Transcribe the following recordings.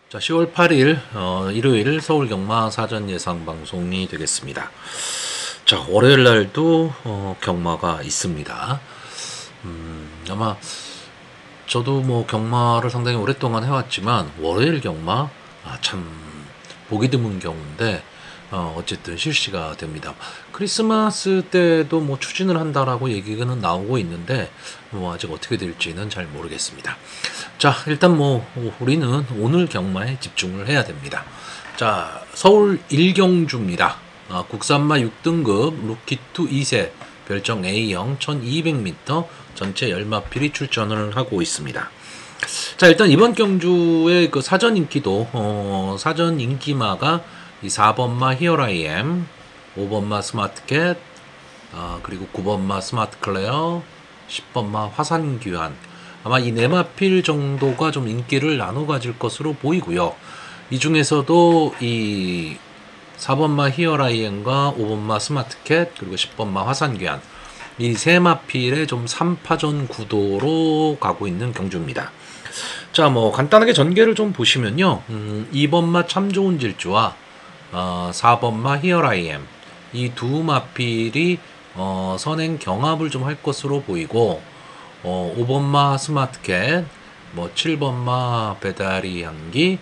자, 10월 8일 일요일 서울 경마 사전 예상 방송이 되겠습니다. 자, 월요일 날도 경마가 있습니다. 아마 저도 뭐 경마를 상당히 오랫동안 해왔지만 월요일 경마 참 보기 드문 경우인데 어쨌든 실시가 됩니다. 크리스마스 때도 뭐 추진을 한다라고 얘기는 나오고 있는데 뭐 아직 어떻게 될지는 잘 모르겠습니다. 자, 일단 뭐 우리는 오늘 경마에 집중을 해야 됩니다. 자, 서울 1경주입니다. 국산마 6등급 루키2 2세 별정 A형 1200m 전체 10마필이 출전을 하고 있습니다. 자, 일단 이번 경주의 그 사전 인기도 사전 인기마가 이 4번마 히어라이엠, 5번마 스마트캣, 그리고 9번마 스마트 클레어, 10번마 화산귀환, 아마 이 네마필 정도가 좀 인기를 나눠 가질 것으로 보이고요. 이 중에서도 이 4번마 히어라이엠과 5번마 스마트캣, 그리고 10번마 화산귀환, 이 세 마필의 좀 3파전 구도로 가고 있는 경주입니다. 자, 뭐 간단하게 전개를 좀 보시면요. 2번마 참 좋은 질주와 4번마 히어라이엠, 이 두 마필이 선행 경합을 좀 할 것으로 보이고, 5번마 스마트캣, 뭐 7번마 배달이 향기,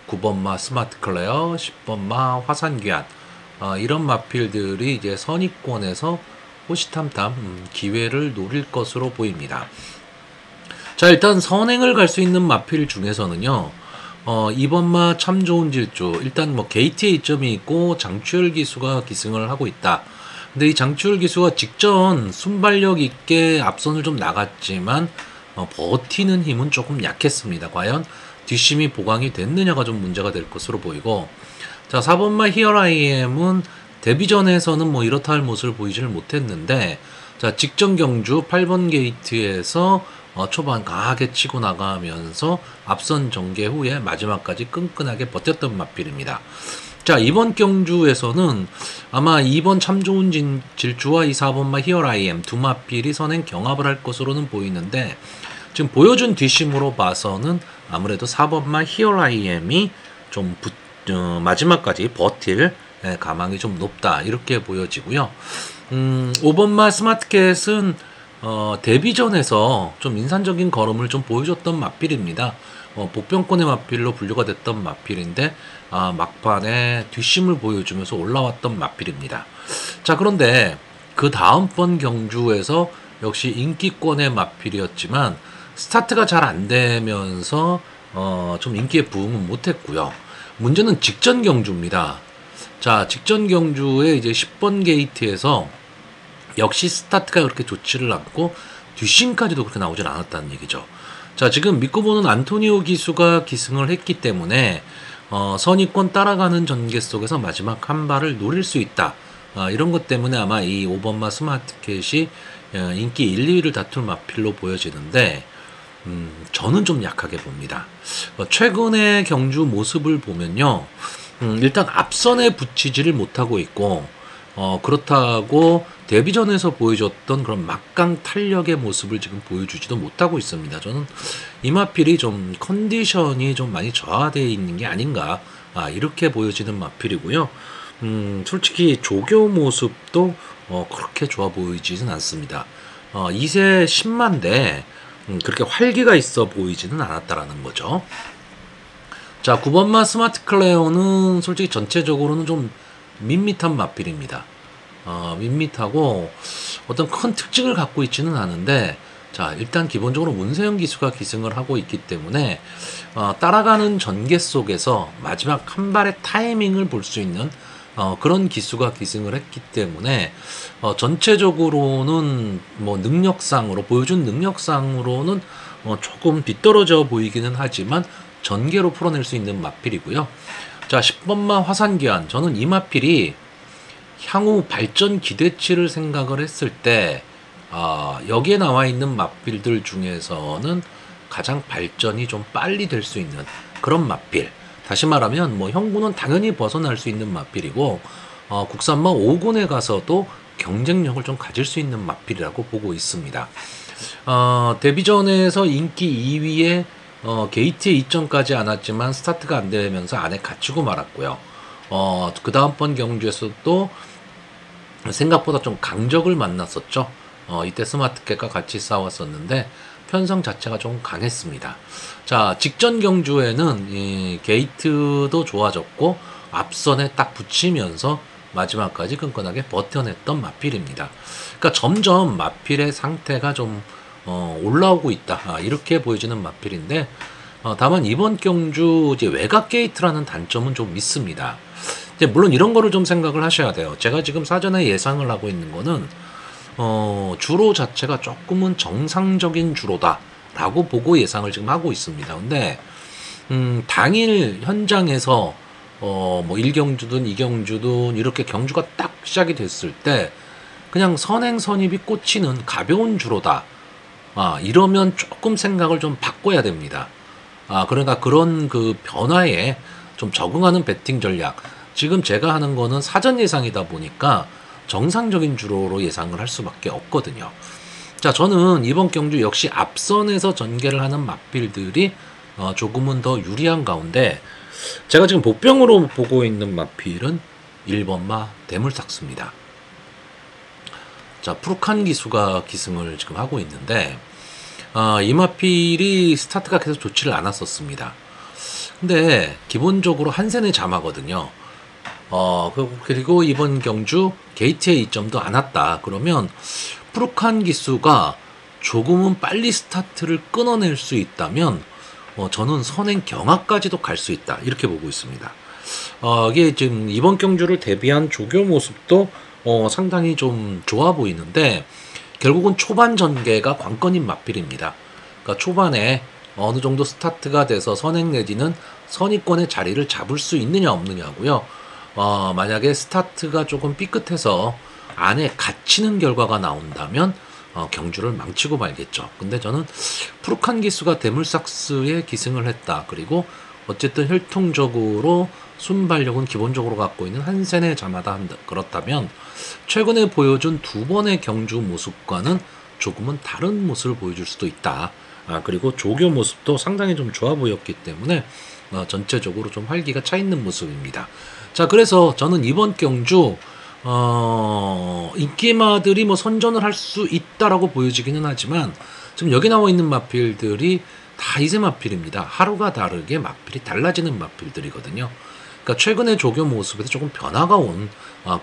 9번마 스마트 클레어, 10번마 화산귀환, 이런 마필들이 이제 선입권에서 호시탐탐 기회를 노릴 것으로 보입니다. 자, 일단 선행을 갈 수 있는 마필 중에서는요, 2번마 참 좋은 질주, 일단 뭐 게이트에 이점이 있고 장추열 기수가 기승을 하고 있다. 근데 이 장추열 기수가 직전 순발력 있게 앞선을 좀 나갔지만 버티는 힘은 조금 약했습니다. 과연 뒷심이 보강이 됐느냐가 좀 문제가 될 것으로 보이고, 자, 4번마 히어라이엠은 데뷔전에서는 뭐 이렇다 할 모습을 보이지를 못했는데, 자, 직전 경주 8번 게이트에서 초반 강하게 치고 나가면서 앞선 전개 후에 마지막까지 끈끈하게 버텼던 마필입니다. 자, 이번 경주에서는 아마 2번 참 좋은 질주와 이 4번마 히어라이엠 두 마필이 선행 경합을 할 것으로는 보이는데, 지금 보여준 뒷심으로 봐서는 아무래도 4번마 히어라이엠이 좀 마지막까지 버틸 가망이 좀 높다, 이렇게 보여지고요. 5번마 스마트캣은 데뷔전에서 좀 인상적인 걸음을 좀 보여줬던 마필입니다. 복병권의 마필로 분류가 됐던 마필인데, 막판에 뒷심을 보여주면서 올라왔던 마필입니다. 자, 그런데 그 다음번 경주에서 역시 인기권의 마필이었지만 스타트가 잘 안 되면서 좀 인기에 부응은 못했고요. 문제는 직전 경주입니다. 자, 직전 경주에 이제 10번 게이트에서 역시 스타트가 그렇게 좋지를 않고 뒷심까지도 그렇게 나오질 않았다는 얘기죠. 자, 지금 믿고 보는 안토니오 기수가 기승을 했기 때문에 선입권 따라가는 전개 속에서 마지막 한 발을 노릴 수 있다. 이런 것 때문에 아마 이 5번마 스마트캣이 인기 1, 2위를 다툴 마필로 보여지는데, 저는 좀 약하게 봅니다. 최근의 경주 모습을 보면요, 일단 앞선에 붙이지를 못하고 있고, 그렇다고 데뷔전에서 보여줬던 그런 막강 탄력의 모습을 지금 보여주지도 못하고 있습니다. 저는 이 마필이 좀 컨디션이 좀 많이 저하되어 있는 게 아닌가, 이렇게 보여지는 마필이고요. 솔직히 조교 모습도 그렇게 좋아 보이지는 않습니다. 2세 10만대 그렇게 활기가 있어 보이지는 않았다라는 거죠. 자, 9번마 스마트 클레어는 솔직히 전체적으로는 좀 밋밋한 마필입니다. 밋밋하고 어떤 큰 특징을 갖고 있지는 않은데, 자, 일단 기본적으로 문세영 기수가 기승을 하고 있기 때문에 따라가는 전개 속에서 마지막 한 발의 타이밍을 볼 수 있는 그런 기수가 기승을 했기 때문에 전체적으로는 뭐 능력상으로 보여준 능력상으로는 조금 뒤떨어져 보이기는 하지만 전개로 풀어낼 수 있는 마필이고요. 자, 10번마 화산귀환, 저는 이 마필이 향후 발전 기대치를 생각을 했을 때 여기에 나와 있는 마필들 중에서는 가장 발전이 좀 빨리 될 수 있는 그런 마필. 다시 말하면 뭐 형구는 당연히 벗어날 수 있는 마필이고, 국산마 5군에 가서도 경쟁력을 좀 가질 수 있는 마필이라고 보고 있습니다. 데뷔전에서 인기 2위에 게이트에 이점까지 안 왔지만 스타트가 안 되면서 안에 갇히고 말았고요. 그 다음번 경주에서도 생각보다 좀 강적을 만났었죠. 이때 스마트캣과 같이 싸웠었는데 편성 자체가 좀 강했습니다. 자, 직전 경주에는 이 게이트도 좋아졌고 앞선에 딱 붙이면서 마지막까지 끈끈하게 버텨냈던 마필입니다. 그러니까 점점 마필의 상태가 좀 올라오고 있다. 이렇게 보여지는 마필인데 다만 이번 경주 이제 외곽 게이트라는 단점은 좀 있습니다. 이제 물론 이런 거를 좀 생각을 하셔야 돼요. 제가 지금 사전에 예상을 하고 있는 거는 주로 자체가 조금은 정상적인 주로다라고 보고 예상을 지금 하고 있습니다. 근데 당일 현장에서 뭐 1경주든 2경주든 이렇게 경주가 딱 시작이 됐을 때 그냥 선행 선입이 꽂히는 가벼운 주로다. 이러면 조금 생각을 좀 바꿔야 됩니다. 그러니까 그런 그 변화에 좀 적응하는 배팅 전략. 지금 제가 하는 거는 사전 예상이다 보니까 정상적인 주로로 예상을 할 수밖에 없거든요. 자, 저는 이번 경주 역시 앞선에서 전개를 하는 마필들이 조금은 더 유리한 가운데 제가 지금 복병으로 보고 있는 마필은 1번마 대물삭스입니다. 자, 푸르칸 기수가 기승을 지금 하고 있는데 이 마필이 스타트가 계속 좋지를 않았었습니다. 근데 기본적으로 한센의 자마거든요. 그리고 이번 경주 게이트에 이점도 안 왔다. 그러면 푸르칸 기수가 조금은 빨리 스타트를 끊어낼 수 있다면 저는 선행 경하까지도 갈 수 있다. 이렇게 보고 있습니다. 이게 지금 이번 경주를 대비한 조교 모습도 상당히 좀 좋아 보이는데 결국은 초반 전개가 관건인 마필입니다. 그러니까 초반에 어느 정도 스타트가 돼서 선행 내지는 선의권의 자리를 잡을 수 있느냐 없느냐고요. 만약에 스타트가 조금 삐끗해서 안에 갇히는 결과가 나온다면 경주를 망치고 말겠죠. 근데 저는 푸르칸 기수가 대물삭스에 기승을 했다. 그리고 어쨌든 혈통적으로 순발력은 기본적으로 갖고 있는 한센의 자마다 그렇다면 최근에 보여준 두 번의 경주 모습과는 조금은 다른 모습을 보여줄 수도 있다. 그리고 조교 모습도 상당히 좀 좋아 보였기 때문에 전체적으로 좀 활기가 차 있는 모습입니다. 자, 그래서 저는 이번 경주 인기마들이 뭐 선전을 할 수 있다라고 보여지기는 하지만 지금 여기 나와 있는 마필들이 다 이세 마필입니다. 하루가 다르게 마필이 달라지는 마필들이거든요. 그러니까 최근의 조교 모습에서 조금 변화가 온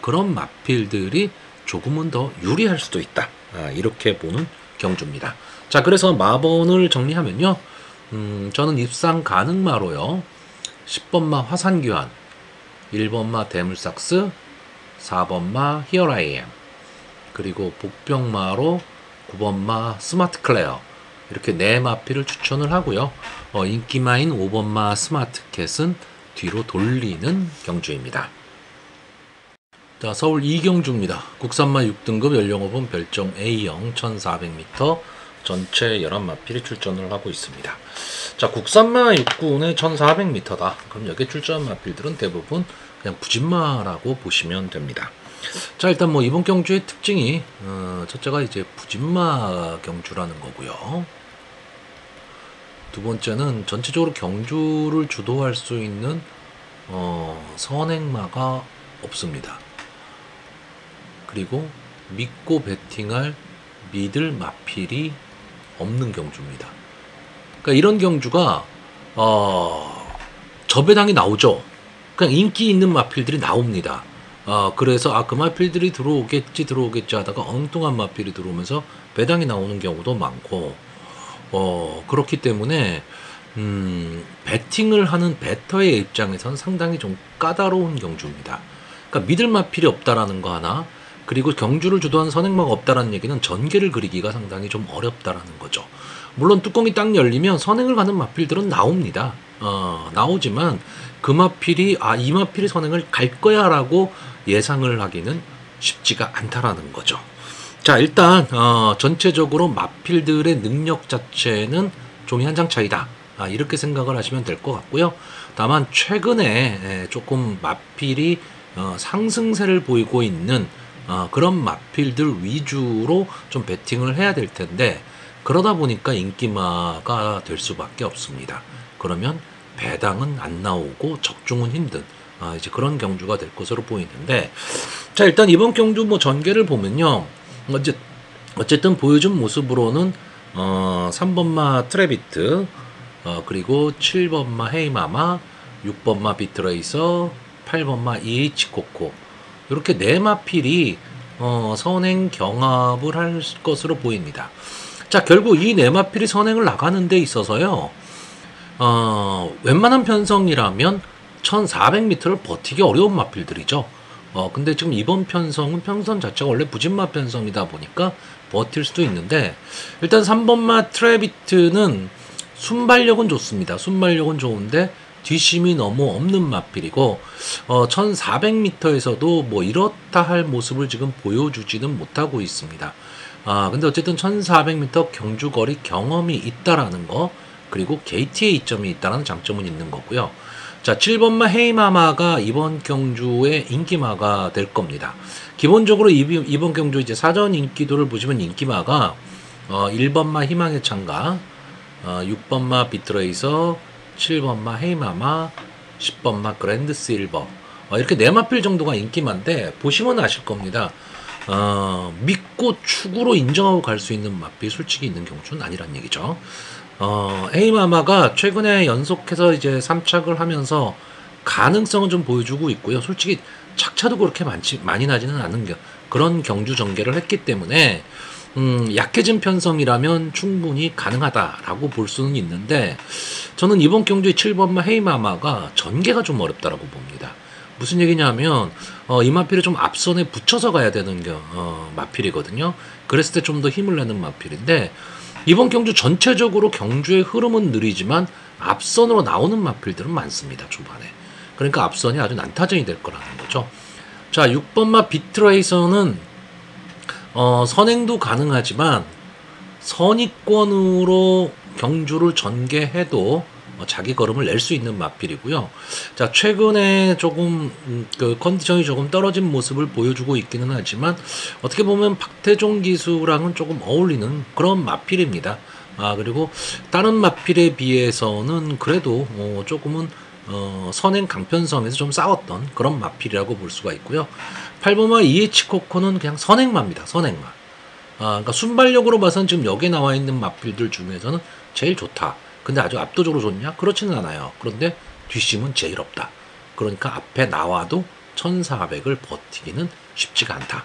그런 마필들이 조금은 더 유리할 수도 있다. 이렇게 보는 경주입니다. 자, 그래서 마번을 정리하면요. 저는 입상 가능마로요. 10번마 화산귀환, 1번마 대물삭스, 4번마 히어 아이 엠, 그리고 복병마로 9번마 스마트 클레어, 이렇게 네 마필을 추천을 하고요. 인기마인 5번마 스마트캣은 뒤로 돌리는 경주입니다. 자, 서울 이경주입니다. 국산마 6등급 연령호분 별정 A형 1400m, 전체 11마필이 출전을 하고 있습니다. 자, 국산마 6군의 1400m다. 그럼 여기에 출전한 마필들은 대부분 그냥 부진마라고 보시면 됩니다. 자, 일단 뭐 이번 경주의 특징이 첫째가 이제 부진마 경주라는 거고요. 두 번째는 전체적으로 경주를 주도할 수 있는 선행마가 없습니다. 그리고 믿고 배팅할 믿을 마필이 없는 경주입니다. 그러니까 이런 경주가 저배당이 나오죠. 그냥 인기 있는 마필들이 나옵니다. 그래서 그 마필들이 들어오겠지 하다가 엉뚱한 마필이 들어오면서 배당이 나오는 경우도 많고 그렇기 때문에 배팅을 하는 배터의 입장에선 상당히 좀 까다로운 경주입니다. 그러니까 믿을 마필이 없다라는 거 하나, 그리고 경주를 주도한 선행마가 없다라는 얘기는 전개를 그리기가 상당히 좀 어렵다라는 거죠. 물론 뚜껑이 딱 열리면 선행을 가는 마필들은 나옵니다. 나오지만 그 마필이 이 마필이 선행을 갈 거야 라고 예상을 하기는 쉽지가 않다라는 거죠. 자, 일단 전체적으로 마필들의 능력 자체는 종이 한 장 차이다. 이렇게 생각을 하시면 될 것 같고요. 다만 최근에 조금 마필이 상승세를 보이고 있는 그런 마필들 위주로 좀 배팅을 해야 될 텐데, 그러다 보니까 인기마가 될 수밖에 없습니다. 그러면 배당은 안 나오고 적중은 힘든 이제 그런 경주가 될 것으로 보이는데, 자 일단 이번 경주 뭐 전개를 보면요, 어쨌든 보여준 모습으로는 3번마 트래비트, 그리고 7번마 헤이마마, 6번마 비트레이서, 8번마 EH코코, 이렇게 네 마필이 선행 경합을 할 것으로 보입니다. 자 결국 이 네 마필이 선행을 나가는 데 있어서요, 웬만한 편성이라면 1400m를 버티기 어려운 마필들이죠. 근데 지금 이번 편성은 편성 자체가 원래 부진마 편성이다 보니까 버틸 수도 있는데, 일단 3번마 트래비트는 순발력은 좋습니다. 순발력은 좋은데 뒷심이 너무 없는 마필이고, 1400m에서도 뭐 이렇다 할 모습을 지금 보여주지는 못하고 있습니다. 근데 어쨌든 1400m 경주거리 경험이 있다라는 거, 그리고 게이트의 이점이 있다는 장점은 있는 거고요. 자, 7번마 헤이마마가 이번 경주의 인기마가 될 겁니다. 기본적으로 이번 경주 이제 사전 인기도를 보시면 인기마가 1번마 희망의 창가, 6번마 비트레이서, 7번마 헤이마마, 10번마 그랜드 실버, 이렇게 네 마필 정도가 인기마인데, 보시면 아실 겁니다. 믿고 축으로 인정하고 갈 수 있는 마필 솔직히 있는 경주는 아니란 얘기죠. 헤이마마가 최근에 연속해서 이제 3착을 하면서 가능성은 좀 보여주고 있고요. 솔직히 착차도 그렇게 많이 나지는 않은 그런 경주 전개를 했기 때문에 약해진 편성이라면 충분히 가능하다라고 볼 수는 있는데, 저는 이번 경주의 7번마 헤이마마가 전개가 좀 어렵다라고 봅니다. 무슨 얘기냐면 이 마필을 좀 앞선에 붙여서 가야 되는 마필이거든요. 그랬을 때 좀 더 힘을 내는 마필인데, 이번 경주 전체적으로 경주의 흐름은 느리지만 앞선으로 나오는 마필들은 많습니다. 초반에. 그러니까 앞선이 아주 난타전이 될 거라는 거죠. 자, 6번마 비트레이서는 선행도 가능하지만 선입권으로 경주를 전개해도 자기 걸음을 낼 수 있는 마필이고요. 자, 최근에 조금 그 컨디션이 조금 떨어진 모습을 보여주고 있기는 하지만 어떻게 보면 박태종 기수랑은 조금 어울리는 그런 마필입니다. 그리고 다른 마필에 비해서는 그래도 조금은 선행 강편성에서 좀 싸웠던 그런 마필이라고 볼 수가 있고요. 8번마 EH코코는 그냥 선행마입니다. 선행마. 그러니까 순발력으로 봐서는 지금 여기에 나와 있는 마필들 중에서는 제일 좋다. 근데 아주 압도적으로 좋냐? 그렇지는 않아요. 그런데 뒷심은 제일 없다. 그러니까 앞에 나와도 1400을 버티기는 쉽지가 않다.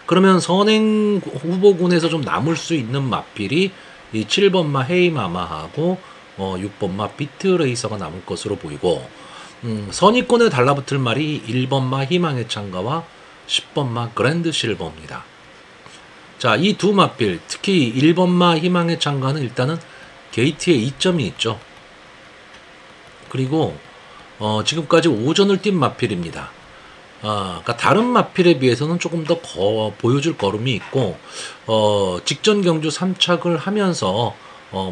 그러면 선행 후보군에서 좀 남을 수 있는 마필이 이 7번마 헤이마마하고 6번마 비트레이서가 남을 것으로 보이고, 선의권에 달라붙을 말이 1번마 희망의 창가와 10번마 그랜드 실버입니다. 자, 이 두 마필, 특히 1번마 희망의 창가는 일단은 게이트에 이점이 있죠. 그리고 지금까지 오전을 뛴 마필입니다. 그러니까 다른 마필에 비해서는 조금 더 보여줄 걸음이 있고, 직전 경주 3착을 하면서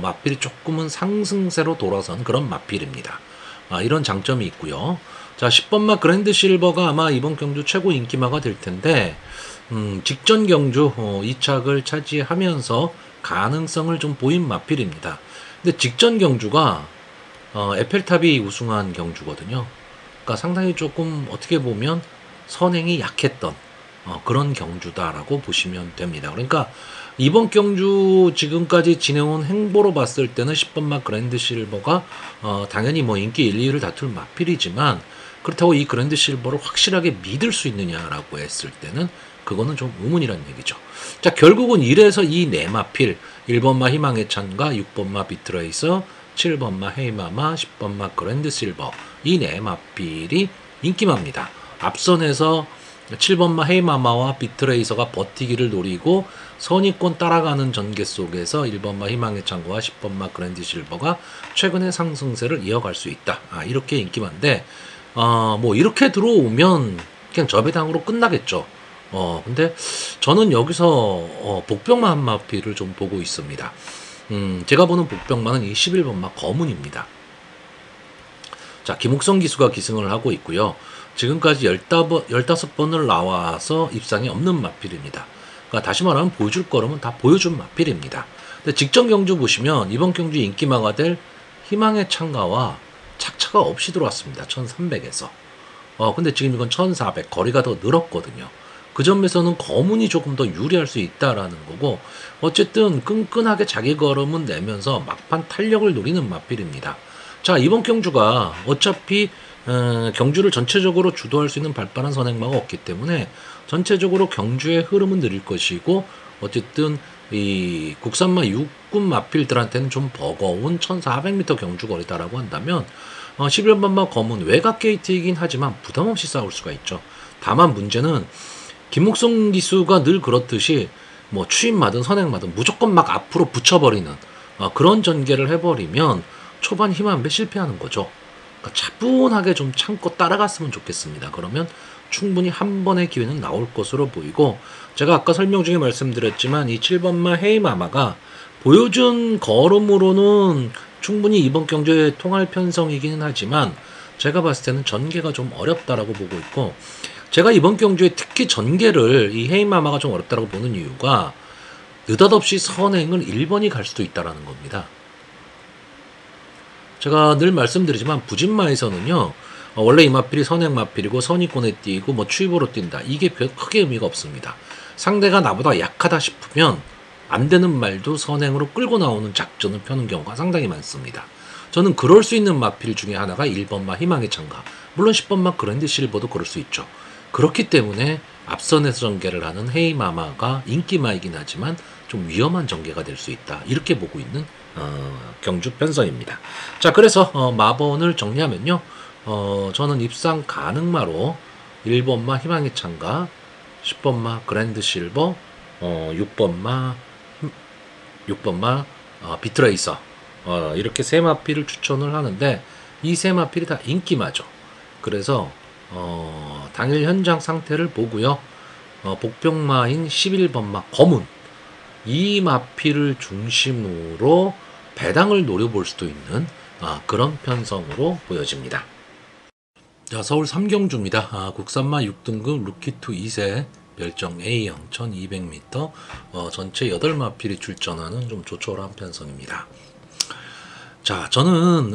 마필이 조금은 상승세로 돌아선 그런 마필입니다. 이런 장점이 있고요. 자, 10번마 그랜드 실버가 아마 이번 경주 최고 인기마가 될 텐데, 직전 경주 2착을 차지하면서 가능성을 좀 보인 마필입니다. 근데 직전 경주가 에펠탑이 우승한 경주거든요. 그러니까 상당히 조금 어떻게 보면 선행이 약했던 그런 경주다라고 보시면 됩니다. 그러니까 이번 경주 지금까지 지내온 행보로 봤을 때는 10번마 그랜드 실버가 당연히 뭐 인기 1, 2위를 다툴 마필이지만, 그렇다고 이 그랜드 실버를 확실하게 믿을 수 있느냐라고 했을 때는 그거는 좀 의문이라는 얘기죠. 자, 결국은 이래서 이 네 마필, 1번마 희망의 찬과 6번마 비트레이서, 7번마 헤이마마, 10번마 그랜드 실버, 이 네 마필이 인기마입니다. 앞선에서 7번마 헤이마마와 비트레이서가 버티기를 노리고 선의권 따라가는 전개 속에서 1번마 희망의 창과 10번마 그랜드 실버가 최근의 상승세를 이어갈 수 있다. 이렇게 인기마인데, 뭐 이렇게 들어오면 그냥 저배당으로 끝나겠죠. 근데 저는 여기서 복병마 한 마필을 좀 보고 있습니다. 제가 보는 복병마는 이 11번마 검은입니다. 자, 김옥성 기수가 기승을 하고 있고요. 지금까지 15번을 나와서 입상이 없는 마필입니다. 그러니까 다시 말하면 보여줄 거라면 다 보여준 마필입니다. 근데 직전 경주 보시면 이번 경주 인기마가 될 희망의 창가와 착차가 없이 들어왔습니다. 1300에서. 근데 지금 이건 1400 거리가 더 늘었거든요. 그 점에서는 거문이 조금 더 유리할 수 있다라는 거고, 어쨌든 끈끈하게 자기 걸음은 내면서 막판 탄력을 노리는 마필입니다. 자, 이번 경주가 어차피 경주를 전체적으로 주도할 수 있는 발빠른 선행마가 없기 때문에 전체적으로 경주의 흐름은 느릴 것이고, 어쨌든 이 국산마 육군 마필들한테는 좀 버거운 1400m 경주 거리다라고 한다면 11번마 검은 외곽 게이트이긴 하지만 부담없이 싸울 수가 있죠. 다만 문제는 김목성 기수가 늘 그렇듯이 뭐 추임마든 선행마든 무조건 막 앞으로 붙여버리는 그런 전개를 해버리면 초반 힘한배 실패하는 거죠. 그러니까 차분하게 좀 참고 따라갔으면 좋겠습니다. 그러면 충분히 한 번의 기회는 나올 것으로 보이고, 제가 아까 설명 중에 말씀드렸지만 이 7번마 헤이마마가 보여준 걸음으로는 충분히 이번 경주에 통할 편성이기는 하지만 제가 봤을 때는 전개가 좀 어렵다라고 보고 있고, 제가 이번 경주에 특히 전개를 이 헤이마마가 좀 어렵다라고 보는 이유가 느닷없이 선행을 1번이 갈 수도 있다라는 겁니다. 제가 늘 말씀드리지만 부진마에서는요, 원래 이 마필이 선행 마필이고 선의권에 뛰고 뭐 추입으로 뛴다, 이게 크게 의미가 없습니다. 상대가 나보다 약하다 싶으면 안 되는 말도 선행으로 끌고 나오는 작전을 펴는 경우가 상당히 많습니다. 저는 그럴 수 있는 마필 중에 하나가 1번마 희망의 창가, 물론 10번마 그랜드 실버도 그럴 수 있죠. 그렇기 때문에 앞선에서 전개를 하는 헤이마마가 인기마이긴 하지만 좀 위험한 전개가 될 수 있다, 이렇게 보고 있는 경주 편성입니다. 자, 그래서 마번을 정리하면요, 저는 입상 가능마로 1번마 희망의 창가, 10번마 그랜드 실버, 6번마 비트레이서, 이렇게 세 마필을 추천을 하는데 이 세 마필이 다 인기마죠. 그래서 당일 현장 상태를 보고요, 복병마인 11번마 검은, 이 마필을 중심으로 배당을 노려볼 수도 있는 그런 편성으로 보여집니다. 자, 서울 3경주입니다. 국산마 6등급 루키2 2세 별정 A형 1200m, 전체 8마필이 출전하는 좀 조촐한 편성입니다. 자, 저는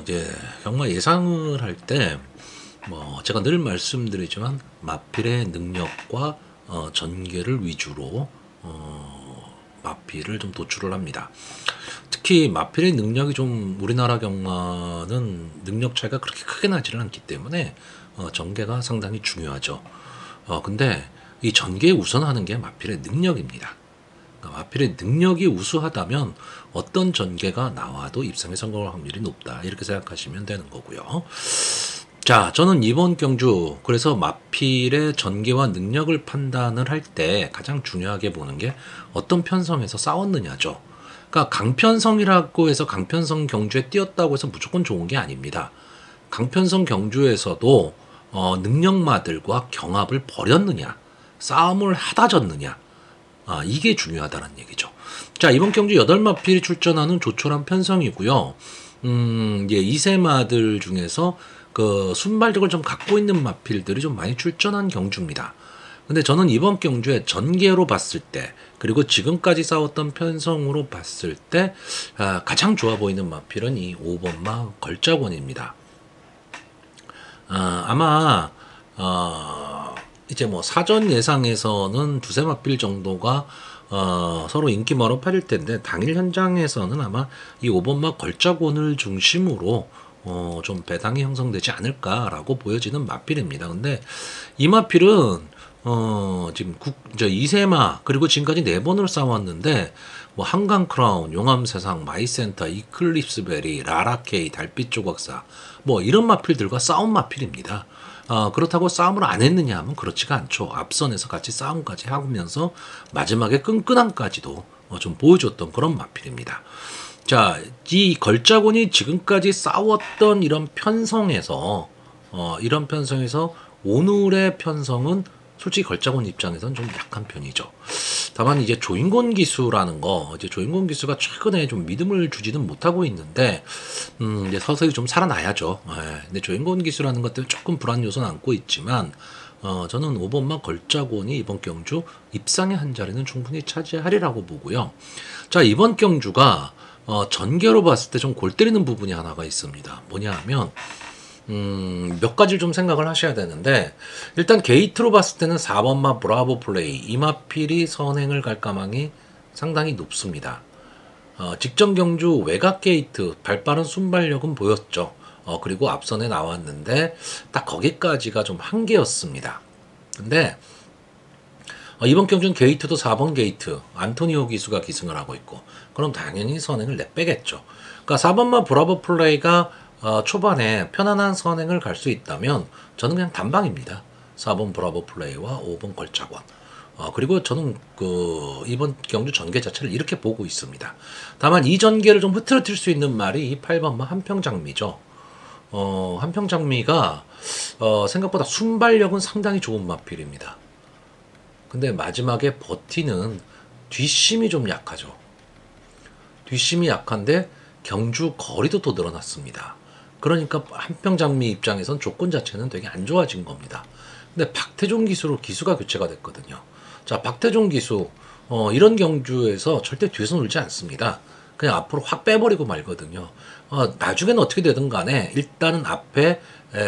이제 경마 예상을 할 때 제가 늘 말씀드리지만 마필의 능력과 전개를 위주로 마필을 좀 도출을 합니다. 특히 마필의 능력이 좀 우리나라 경마는 능력 차이가 그렇게 크게 나지는 않기 때문에 전개가 상당히 중요하죠. 근데 이 전개에 우선하는 게 마필의 능력입니다. 그러니까 마필의 능력이 우수하다면 어떤 전개가 나와도 입상에 성공할 확률이 높다, 이렇게 생각하시면 되는 거고요. 자, 저는 이번 경주 그래서 마필의 전개와 능력을 판단을 할 때 가장 중요하게 보는 게 어떤 편성에서 싸웠느냐죠. 그러니까 강편성이라고 해서 강편성 경주에 뛰었다고 해서 무조건 좋은 게 아닙니다. 강편성 경주에서도 능력마들과 경합을 벌였느냐, 싸움을 하다 졌느냐, 이게 중요하다는 얘기죠. 자, 이번 경주 8마필이 출전하는 조촐한 편성이고요. 이세마들 중에서 그 순발력을 좀 갖고 있는 마필들이 좀 많이 출전한 경주입니다. 근데 저는 이번 경주에 전개로 봤을 때, 그리고 지금까지 싸웠던 편성으로 봤을 때 가장 좋아 보이는 마필은 이 5번마 걸작원입니다. 아마 이제 뭐 사전 예상에서는 두세 마필 정도가 서로 인기마로 팔릴 텐데 당일 현장에서는 아마 이 5번마 걸작원을 중심으로 좀 배당이 형성되지 않을까라고 보여지는 마필입니다. 근데 이 마필은 지금 2세마 그리고 지금까지 4번을 싸웠는데 뭐 한강 크라운, 용암세상, 마이센터, 이클립스 베리, 라라케이, 달빛 조각사, 뭐 이런 마필들과 싸운 마필입니다. 그렇다고 싸움을 안 했느냐 하면 그렇지가 않죠. 앞선에서 같이 싸움까지 하면서 마지막에 끈끈함까지도 좀 보여줬던 그런 마필입니다. 자, 이 걸작원이 지금까지 싸웠던 이런 편성에서 오늘의 편성은 솔직히 걸작원 입장에서는 좀 약한 편이죠. 다만 이제 조인권 기수라는 거, 이제 조인권 기수가 최근에 좀 믿음을 주지는 못하고 있는데, 이제 서서히 좀 살아나야죠. 근데 조인권 기수라는 것 때문에 조금 불안 요소는 안고 있지만, 저는 5번마 걸작원이 이번 경주 입상의 한 자리는 충분히 차지하리라고 보고요. 자, 이번 경주가 전개로 봤을 때 좀 골 때리는 부분이 하나가 있습니다. 뭐냐 하면 몇 가지를 좀 생각을 하셔야 되는데, 일단 게이트로 봤을 때는 4번마 브라보 플레이 이마필이 선행을 갈 가망이 상당히 높습니다. 직전 경주 외곽 게이트 발빠른 순발력은 보였죠. 그리고 앞선에 나왔는데 딱 거기까지가 좀 한계였습니다. 근데 이번 경주는 게이트도 4번 게이트 안토니오 기수가 기승을 하고 있고, 그럼 당연히 선행을 내빼겠죠. 그러니까 4번마 브라보 플레이가 초반에 편안한 선행을 갈 수 있다면 저는 그냥 단방입니다. 4번 브라보 플레이와 5번 걸작원. 그리고 저는 이번 경주 전개 자체를 이렇게 보고 있습니다. 다만 이 전개를 좀 흐트러뜨릴 수 있는 말이 이 8번마 한평장미죠. 한평장미가 생각보다 순발력은 상당히 좋은 마필입니다. 근데 마지막에 버티는 뒷심이 좀 약하죠. 뒷심이 약한데 경주 거리도 또 늘어났습니다. 그러니까 한평장미 입장에선 조건 자체는 되게 안 좋아진 겁니다. 근데 박태종 기수가 교체가 됐거든요. 자, 박태종 기수 이런 경주에서 절대 뒤에서 놀지 않습니다. 그냥 앞으로 확 빼버리고 말거든요. 나중에는 어떻게 되든 간에 일단은 앞에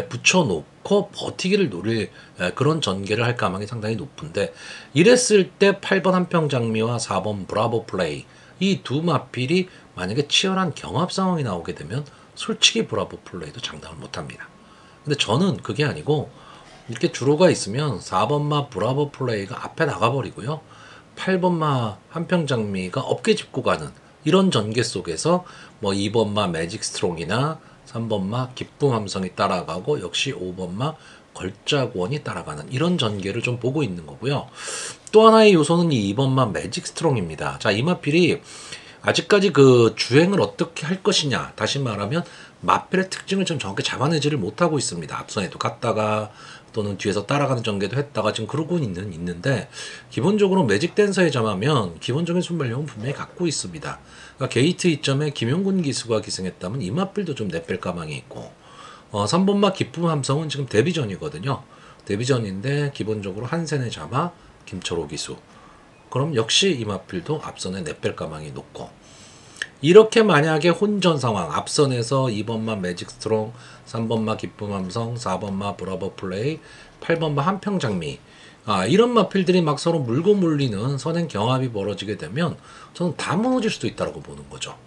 붙여놓고 버티기를 노릴 그런 전개를 할 가망이 상당히 높은데, 이랬을 때 8번 한평장미와 4번 브라보 플레이 이 두 마필이 만약에 치열한 경합 상황이 나오게 되면 솔직히 브라보 플레이도 장담을 못합니다. 근데 저는 그게 아니고 이렇게 주로가 있으면 4번마 브라보 플레이가 앞에 나가버리고요, 8번마 한평장미가 어깨 짚고 가는 이런 전개 속에서 뭐 2번마 매직 스트롱이나 3번마 기쁨 함성이 따라가고 역시 5번마 걸작원이 따라가는 이런 전개를 좀 보고 있는 거고요. 또 하나의 요소는 이 2번마 매직 스트롱입니다. 자, 이 마필이 아직까지 그 주행을 어떻게 할 것이냐, 다시 말하면 마필의 특징을 좀 정확히 잡아내지를 못하고 있습니다. 앞선에도 갔다가 또는 뒤에서 따라가는 전개도 했다가 지금 그러고 있는데, 기본적으로 매직 댄서에 점하면 기본적인 순발력은 분명히 갖고 있습니다. 그러니까 게이트 이점에 김용군 기수가 기승했다면 이 마필도 좀 내뺄 가망이 있고, 3번마 기쁨 함성은 지금 데뷔전이거든요. 데뷔전인데 기본적으로 한센에 잡아 김철호 기수, 그럼 역시 이 마필도 앞선에 내뺄 가망이 높고, 이렇게 만약에 혼전 상황, 앞선에서 2번마 매직 스트롱, 3번마 기쁨 함성, 4번마 브라보 플레이, 8번마 한평장미, 이런 마필들이 막 서로 물고 물리는 선행 경합이 벌어지게 되면 저는 다 무너질 수도 있다고 보는 거죠.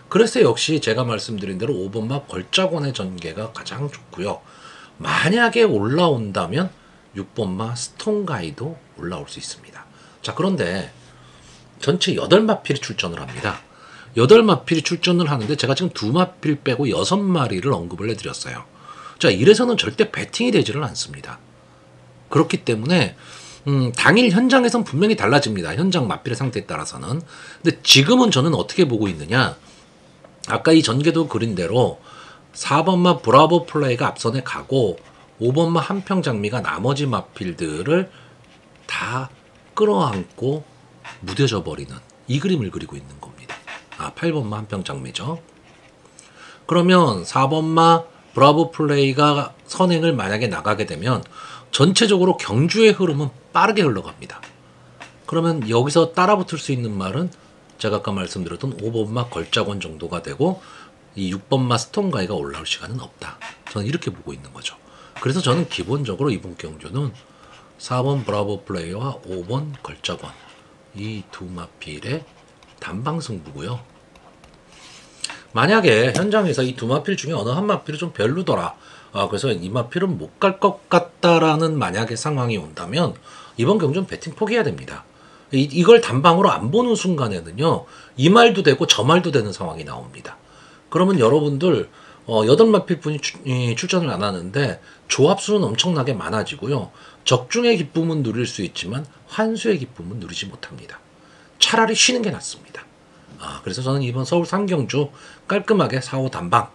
그래서 역시 제가 말씀드린 대로 5번마 걸작원의 전개가 가장 좋고요. 만약에 올라온다면 6번마 스톤가이도 올라올 수 있습니다. 자, 그런데 전체 8마필이 출전을 합니다. 8마필이 출전을 하는데 제가 지금 2마필 빼고 6마리를 언급을 해드렸어요. 자, 이래서는 절대 배팅이 되지를 않습니다. 그렇기 때문에 당일 현장에선 분명히 달라집니다. 현장 마필의 상태에 따라서는. 근데 지금은 저는 어떻게 보고 있느냐, 아까 이 전개도 그린 대로 4번마 브라보 플레이가 앞선에 가고 5번마 한평장미가 나머지 마필들을 다 끌어안고 무뎌져 버리는 이 그림을 그리고 있는 겁니다. 8번마 한평장미죠. 그러면 4번마 브라보 플레이가 선행을 만약에 나가게 되면 전체적으로 경주의 흐름은 빠르게 흘러갑니다. 그러면 여기서 따라붙을 수 있는 말은 제가 아까 말씀드렸던 5번마 걸작원 정도가 되고, 이 6번마 스톤가이가 올라올 시간은 없다. 저는 이렇게 보고 있는 거죠. 그래서 저는 기본적으로 이번 경주는 4번 브라보 플레이와 5번 걸작원 이 두 마필의 단방 승부고요. 만약에 현장에서 이 두 마필 중에 어느 한 마필이 좀 별로더라, 그래서 이 마필은 못 갈 것 같다라는 만약에 상황이 온다면 이번 경주는 배팅 포기해야 됩니다. 이걸 단방으로 안 보는 순간에는요, 이 말도 되고 저 말도 되는 상황이 나옵니다. 그러면 여러분들 8마필 분이 출전을 안 하는데 조합수는 엄청나게 많아지고요. 적중의 기쁨은 누릴 수 있지만 환수의 기쁨은 누리지 못합니다. 차라리 쉬는 게 낫습니다. 그래서 저는 이번 서울 상경주 깔끔하게 4호 단방,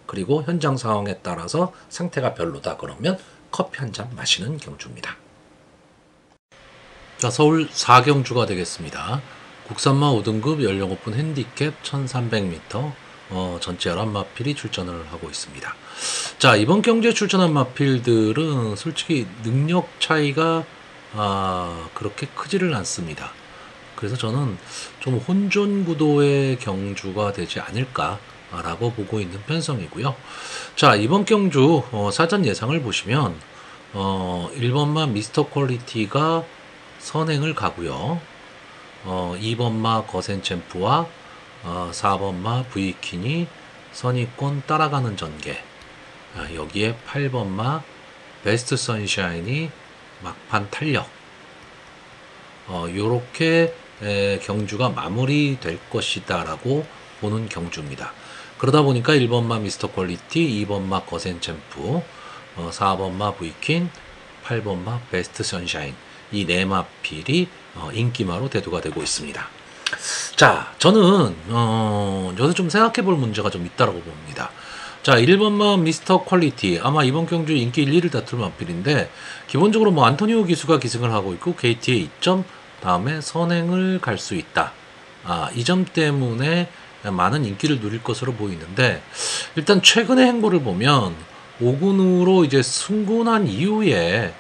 그리고 현장 상황에 따라서 상태가 별로다 그러면 커피 한 잔 마시는 경주입니다. 자, 서울 4경주가 되겠습니다. 국산마 5등급 연령 오픈 핸디캡 1300m, 전체 11마필이 출전을 하고 있습니다. 자, 이번 경주에 출전한 마필들은 솔직히 능력 차이가 그렇게 크지를 않습니다. 그래서 저는 좀 혼존 구도의 경주가 되지 않을까라고 보고 있는 편성이고요. 자, 이번 경주 사전 예상을 보시면 1번마 미스터 퀄리티가 선행을 가고요. 2번마 거센챔프와 4번마 브이킨이 선입권 따라가는 전개, 여기에 8번마 베스트 선샤인이 막판 탄력, 요렇게 경주가 마무리될 것이다 라고 보는 경주입니다. 그러다 보니까 1번마 미스터 퀄리티, 2번마 거센챔프, 4번마 브이킨, 8번마 베스트 선샤인, 이 네 마필이 인기마로 대두가 되고 있습니다. 자, 저는 여기서 좀 생각해 볼 문제가 좀 있다라고 봅니다. 자, 1번마 미스터 퀄리티, 아마 이번 경주 인기 1, 2를 다툴 마필인데, 기본적으로 뭐 안토니오 기수가 기승을 하고 있고 게이트의 2점, 다음에 선행을 갈 수 있다. 이 점 때문에 많은 인기를 누릴 것으로 보이는데, 일단 최근의 행보를 보면 5군으로 이제 승군한 이후에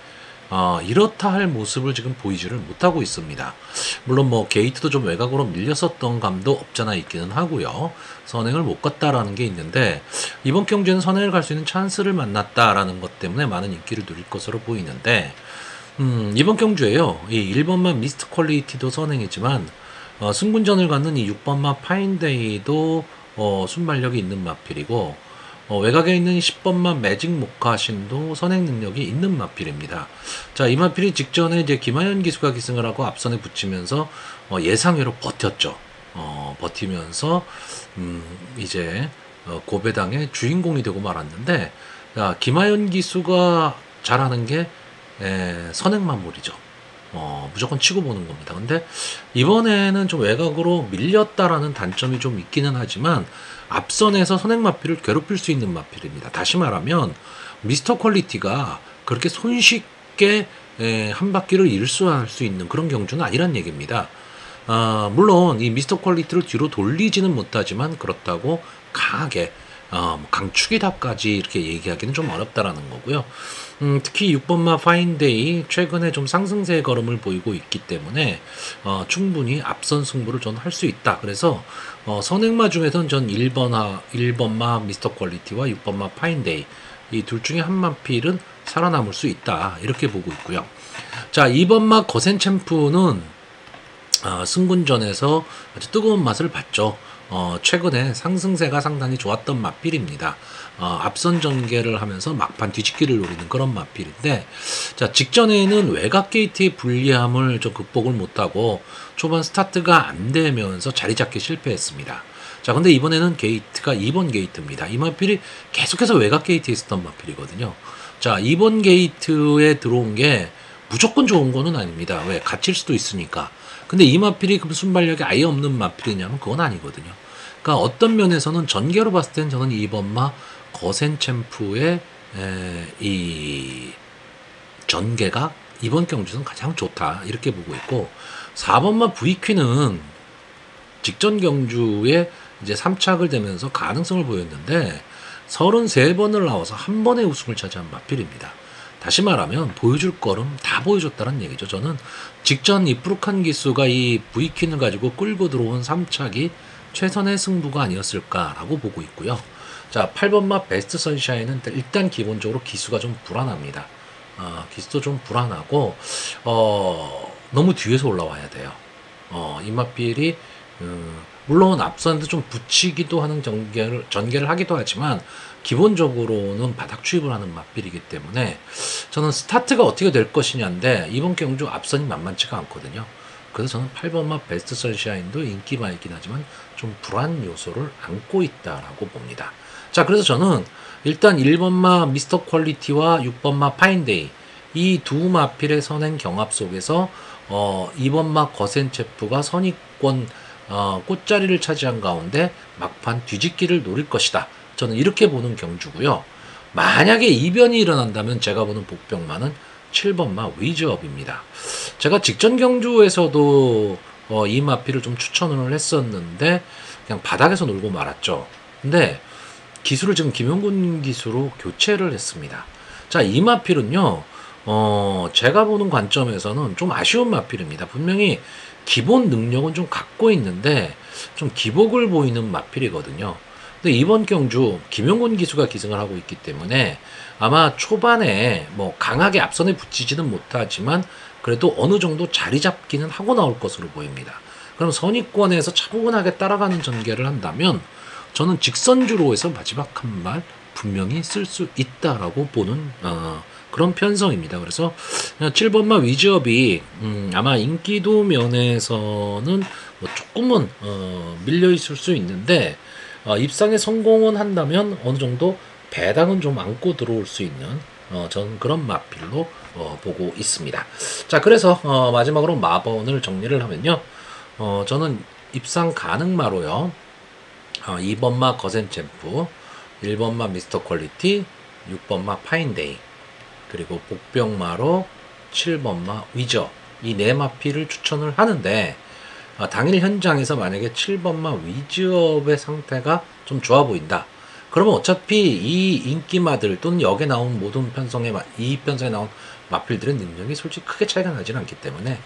이렇다 할 모습을 지금 보이지를 못하고 있습니다. 물론 뭐 게이트도 좀 외곽으로 밀렸었던 감도 없잖아 있기는 하고요. 선행을 못 갔다라는 게 있는데, 이번 경주에는 선행을 갈 수 있는 찬스를 만났다라는 것 때문에 많은 인기를 누릴 것으로 보이는데, 이번 경주에요, 이 1번마 미스트 퀄리티도 선행이지만 승군전을 갖는 이 6번마 파인데이도 순발력이 있는 마필이고, 외곽에 있는 10번마 매직 모카신도 선행 능력이 있는 마필입니다. 자, 이 마필이 직전에 이제 김하연 기수가 기승을 하고 앞선에 붙이면서 예상외로 버텼죠. 버티면서 이제 고배당의 주인공이 되고 말았는데, 김하연 기수가 잘하는 게 선행 마무리죠. 무조건 치고 보는 겁니다. 근데 이번에는 좀 외곽으로 밀렸다라는 단점이 좀 있기는 하지만 앞선에서 선행 마필을 괴롭힐 수 있는 마필입니다. 다시 말하면 미스터 퀄리티가 그렇게 손쉽게 한 바퀴를 일수할 수 있는 그런 경주는 아니란 얘기입니다. 물론 이 미스터 퀄리티를 뒤로 돌리지는 못하지만, 그렇다고 강하게 강축이다까지 이렇게 얘기하기는 좀 어렵다라는 거고요. 특히 6번마 파인데이 최근에 좀 상승세의 걸음을 보이고 있기 때문에 충분히 앞선 승부를 저는 할 수 있다. 그래서 선행마 중에서는 전 1번마 미스터 퀄리티와 6번마 파인데이, 이 둘 중에 한 마필은 살아남을 수 있다, 이렇게 보고 있고요. 자, 2번마 거센 챔프는 승군전에서 아주 뜨거운 맛을 봤죠. 최근에 상승세가 상당히 좋았던 마필입니다. 앞선 전개를 하면서 막판 뒤집기를 노리는 그런 마필인데, 자, 직전에는 외곽 게이트의 불리함을 좀 극복을 못하고 초반 스타트가 안 되면서 자리 잡기 실패했습니다. 자, 근데 이번에는 게이트가 2번 게이트입니다. 이 마필이 계속해서 외곽 게이트에 있었던 마필이거든요. 자, 2번 게이트에 들어온 게 무조건 좋은 거는 아닙니다. 왜? 갇힐 수도 있으니까. 근데 이 마필이 그 순발력이 아예 없는 마필이냐면 그건 아니거든요. 그러니까 어떤 면에서는 전개로 봤을 땐 저는 2번마 거센 챔프의 이 전개가 이번 경주는 가장 좋다, 이렇게 보고 있고, 4번마 브이퀸은 직전 경주에 이제 3착을 되면서 가능성을 보였는데 33번을 나와서 한 번에 우승을 차지한 마필입니다. 다시 말하면 보여줄 거름 다 보여줬다는 얘기죠. 저는 직전 이 푸르칸 기수가 이 브이퀸을 가지고 끌고 들어온 3착이 최선의 승부가 아니었을까라고 보고 있고요. 자, 8번마 베스트 선샤인은 일단 기본적으로 기수가 좀 불안합니다. 기수도 좀 불안하고 너무 뒤에서 올라와야 돼요. 이 마필이 물론 앞선에도 좀 붙이기도 하는 전개를 하기도 하지만 기본적으로는 바닥 추입을 하는 마필이기 때문에 저는 스타트가 어떻게 될 것이냐인데, 이번 경주 앞선이 만만치가 않거든요. 그래서 저는 8번마 베스트 선샤인도 인기가 있긴 하지만 좀 불안 요소를 안고 있다라고 봅니다. 자, 그래서 저는 일단 1번마 미스터 퀄리티와 6번마 파인데이, 이 두 마필의 선행 경합 속에서 2번마 거센체프가 선입권 꽃자리를 차지한 가운데 막판 뒤집기를 노릴 것이다. 저는 이렇게 보는 경주고요. 만약에 이변이 일어난다면 제가 보는 복병마는 7번마 위즈업입니다. 제가 직전 경주에서도 이 마필을 좀 추천을 했었는데 그냥 바닥에서 놀고 말았죠. 근데 기수를 지금 김용곤 기수로 교체를 했습니다. 자, 이 마필은요, 제가 보는 관점에서는 좀 아쉬운 마필입니다. 분명히 기본 능력은 좀 갖고 있는데 좀 기복을 보이는 마필이거든요. 근데 이번 경주 김용곤 기수가 기승을 하고 있기 때문에 아마 초반에 뭐 강하게 앞선에 붙이지는 못하지만 그래도 어느 정도 자리 잡기는 하고 나올 것으로 보입니다. 그럼 선입권에서 차분하게 따라가는 전개를 한다면 저는 직선주로 해서 마지막 한 말 분명히 쓸 수 있다라고 보는 그런 편성입니다. 그래서 7번마 위즈업이 아마 인기도 면에서는 뭐 조금은 밀려 있을 수 있는데 입상에 성공은 한다면 어느 정도 배당은 좀 안고 들어올 수 있는 저는 그런 마필로 보고 있습니다. 자, 그래서 마지막으로 마번을 정리를 하면요. 저는 입상 가능마로요. 2번마 거센 챔프, 1번마 미스터 퀄리티, 6번마 파인데이, 그리고 복병마로 7번마 위저, 이 네 마필을 추천을 하는데 당일 현장에서 만약에 7번마 위즈업의 상태가 좀 좋아 보인다. 그러면 어차피 이 인기마들 또는 여기에 나온 모든 편성에 이 편성에 나온 마필들의 능력이 솔직히 크게 차이가 나지는 않기 때문에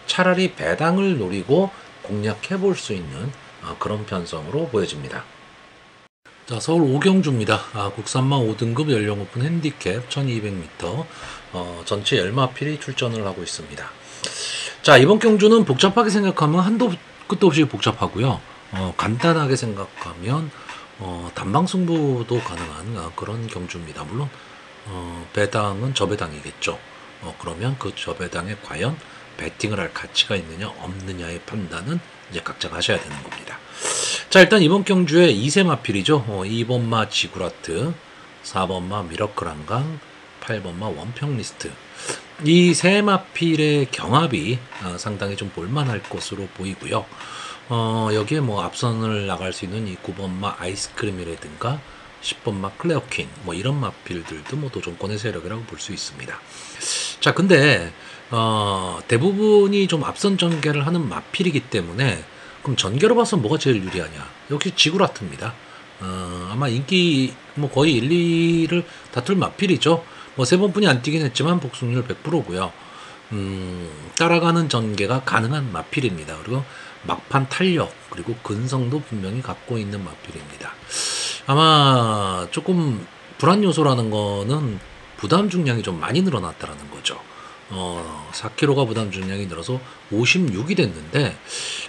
차라리 배당을 노리고 공략해 볼 수 있는 그런 편성으로 보여집니다. 자, 서울 오경주입니다. 국산마 5등급 연령 오픈 핸디캡 1200m 전체 10마필이 출전을 하고 있습니다. 자, 이번 경주는 복잡하게 생각하면 한도 끝도 없이 복잡하고요. 간단하게 생각하면 단방승부도 가능한 그런 경주입니다. 물론 배당은 저배당이겠죠. 그러면 그 저배당에 과연 배팅을 할 가치가 있느냐 없느냐의 판단은 이제 각자가 하셔야 되는 겁니다. 자, 일단 이번 경주에 2세 마필이죠. 2번마 지구라트, 4번마 미러클 한강, 8번마 원평리스트. 이 세 마필의 경합이 상당히 좀 볼만할 것으로 보이고요. 여기에 뭐 앞선을 나갈 수 있는 이 9번마 아이스크림이라든가 10번마 클레어퀸 뭐 이런 마필들도 뭐 도전권의 세력이라고 볼 수 있습니다. 자, 근데 대부분이 좀 앞선 전개를 하는 마필이기 때문에 그럼 전개로 봐서 뭐가 제일 유리하냐? 역시 지구라트입니다. 아마 인기 뭐 거의 1, 2를 다툴 마필이죠. 뭐 세 번뿐이 안 뛰긴 했지만 복승률 100%고요. 따라가는 전개가 가능한 마필입니다. 그리고 막판 탄력 그리고 근성도 분명히 갖고 있는 마필입니다. 아마 조금 불안 요소라는 거는 부담 중량이 좀 많이 늘어났다라는 거죠. 4kg가 부담 중량이 늘어서 56이 됐는데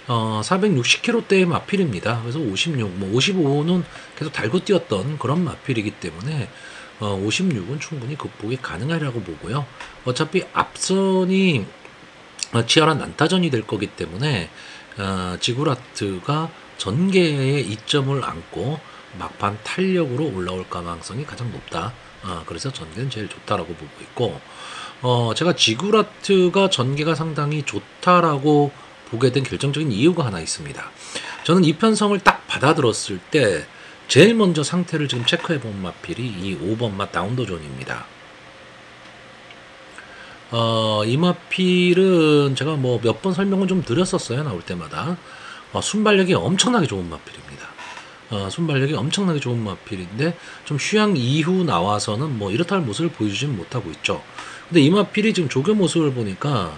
460kg대의 마필입니다. 그래서 56, 뭐 55는 계속 달고 뛰었던 그런 마필이기 때문에 56은 충분히 극복이 가능하리라고 보고요. 어차피 앞선이 치열한 난타전이 될 거기 때문에 지구라트가 전개의 이점을 안고 막판 탄력으로 올라올 가능성이 가장 높다. 그래서 전개는 제일 좋다라고 보고 있고 제가 지구라트가 전개가 상당히 좋다라고 보게 된 결정적인 이유가 하나 있습니다. 저는 이 편성을 딱 받아들었을 때 제일 먼저 상태를 지금 체크해 본 마필이 이 5번마 다운도존입니다. 이 마필은 제가 뭐 몇 번 설명을 좀 드렸었어요. 나올 때마다. 순발력이 엄청나게 좋은 마필입니다. 순발력이 엄청나게 좋은 마필인데 좀 휴양 이후 나와서는 뭐 이렇다 할 모습을 보여주진 못하고 있죠. 근데 이 마필이 지금 조교 모습을 보니까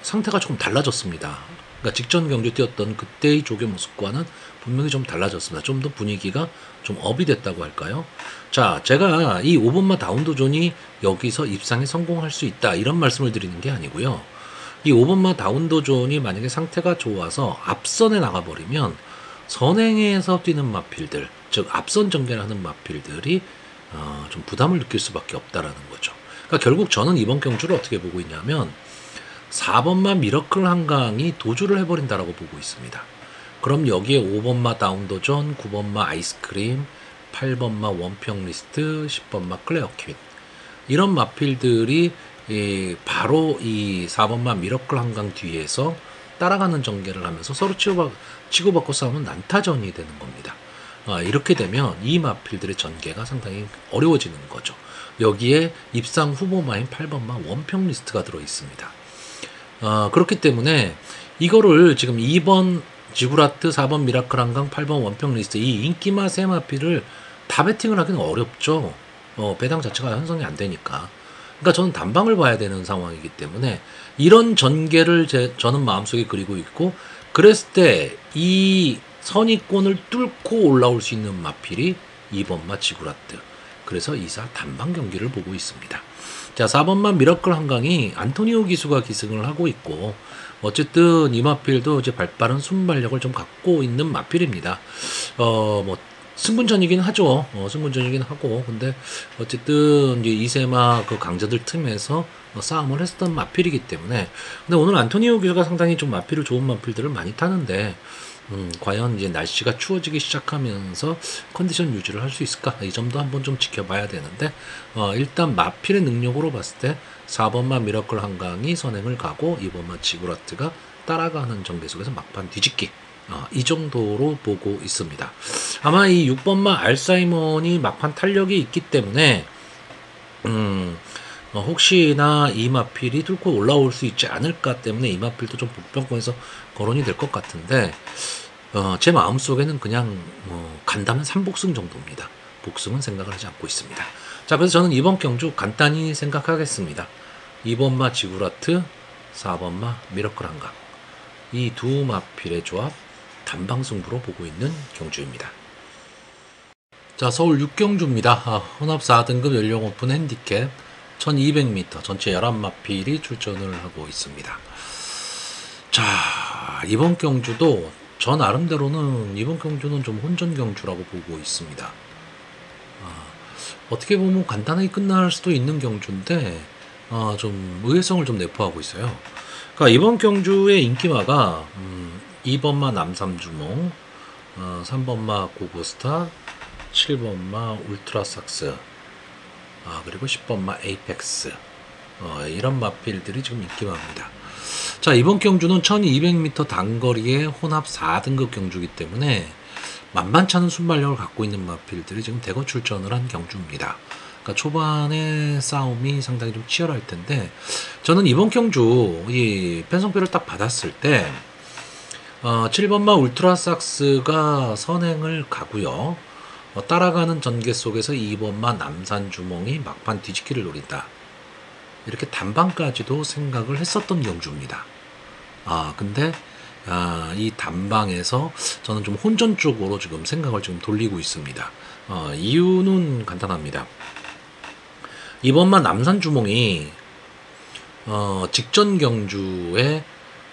상태가 조금 달라졌습니다. 그러니까 직전 경주 뛰었던 그때의 조교 모습과는 분명히 좀 달라졌습니다. 좀 더 분위기가 좀 업이 됐다고 할까요? 자, 제가 이 5번마 다운도존이 여기서 입상에 성공할 수 있다 이런 말씀을 드리는 게 아니고요. 이 5번마 다운도존이 만약에 상태가 좋아서 앞선에 나가버리면 선행에서 뛰는 마필들, 즉 앞선 전개를 하는 마필들이 좀 부담을 느낄 수밖에 없다라는 거죠. 그러니까 결국 저는 이번 경주를 어떻게 보고 있냐면 4번마 미러클 한강이 도주를 해버린다라고 보고 있습니다. 그럼 여기에 5번마 다운도존, 9번마 아이스크림, 8번마 원평리스트, 10번마 클레어퀸 이런 마필들이 바로 이 4번마 미러클 한강 뒤에서 따라가는 전개를 하면서 서로 치고받고 싸우는 난타전이 되는 겁니다. 이렇게 되면 이 마필들의 전개가 상당히 어려워지는 거죠. 여기에 입상 후보마인 8번마 원평리스트가 들어있습니다. 그렇기 때문에 이거를 지금 2번 지구라트, 4번 미라클 한강, 8번 원평 리스트, 이 인기마 세 마필을 다 베팅을 하기는 어렵죠. 배당 자체가 형성이 안 되니까. 그러니까 저는 단방을 봐야 되는 상황이기 때문에 이런 전개를 저는 마음속에 그리고 있고, 그랬을 때 이 선위권을 뚫고 올라올 수 있는 마필이 2번마 지구라트. 그래서 2사 단방 경기를 보고 있습니다. 자, 4번마 미러클 한강이 안토니오 기수가 기승을 하고 있고, 어쨌든 이 마필도 이제 발빠른 순발력을 좀 갖고 있는 마필입니다. 뭐 승군전이긴 하죠. 승군전이긴 하고, 근데 어쨌든 이제 이세마 그 강자들 틈에서 싸움을 했었던 마필이기 때문에. 근데 오늘 안토니오 기수가 상당히 좀 마필을 좋은 마필들을 많이 타는데, 과연 이제 날씨가 추워지기 시작하면서 컨디션 유지를 할 수 있을까? 이 점도 한번 좀 지켜봐야 되는데, 일단 마필의 능력으로 봤을 때 4번마 미러클 한강이 선행을 가고 2번마 지구라트가 따라가는 전개 속에서 막판 뒤집기, 이 정도로 보고 있습니다. 아마 이 6번마 알사이먼이 막판 탄력이 있기 때문에 혹시나 이 마필이 뚫고 올라올 수 있지 않을까 때문에 이 마필도 좀 복병권에서 거론이 될 것 같은데, 제 마음속에는 그냥 간다면 3복승 정도입니다. 복승은 생각을 하지 않고 있습니다. 자, 그래서 저는 이번 경주 간단히 생각하겠습니다. 2번마 지구라트, 4번마 미러클 한강, 이 두 마필의 조합 단방 승부로 보고 있는 경주입니다. 자, 서울 6경주입니다. 혼합 4등급 연령 오픈 핸디캡 1200m 전체 11마필이 출전을 하고 있습니다. 자, 이번 경주도 저 나름대로는 이번 경주는 좀 혼전 경주라고 보고 있습니다. 어떻게 보면 간단하게 끝날 수도 있는 경주인데 좀 의외성을 좀 내포하고 있어요. 그러니까 이번 경주의 인기마가 2번마 남삼주몽, 3번마 고고스타, 7번마 울트라삭스, 그리고 10번마 에이펙스, 이런 마필들이 지금 인기마입니다. 자, 이번 경주는 1200m 단거리의 혼합 4등급 경주이기 때문에 만만치 않은 순발력을 갖고 있는 마필들이 지금 대거 출전을 한 경주입니다. 그러니까 초반에 싸움이 상당히 좀 치열할 텐데, 저는 이번 경주 이 편성표를 딱 받았을 때 7번마 울트라삭스가 선행을 가고요. 따라가는 전개 속에서 2번마 남산주몽이 막판 뒤집기를 노린다, 이렇게 단방까지도 생각을 했었던 경주입니다. 근데 이 단방에서 저는 좀 혼전 쪽으로 지금 생각을 지금 돌리고 있습니다. 이유는 간단합니다. 2번마 남산주몽이 직전 경주에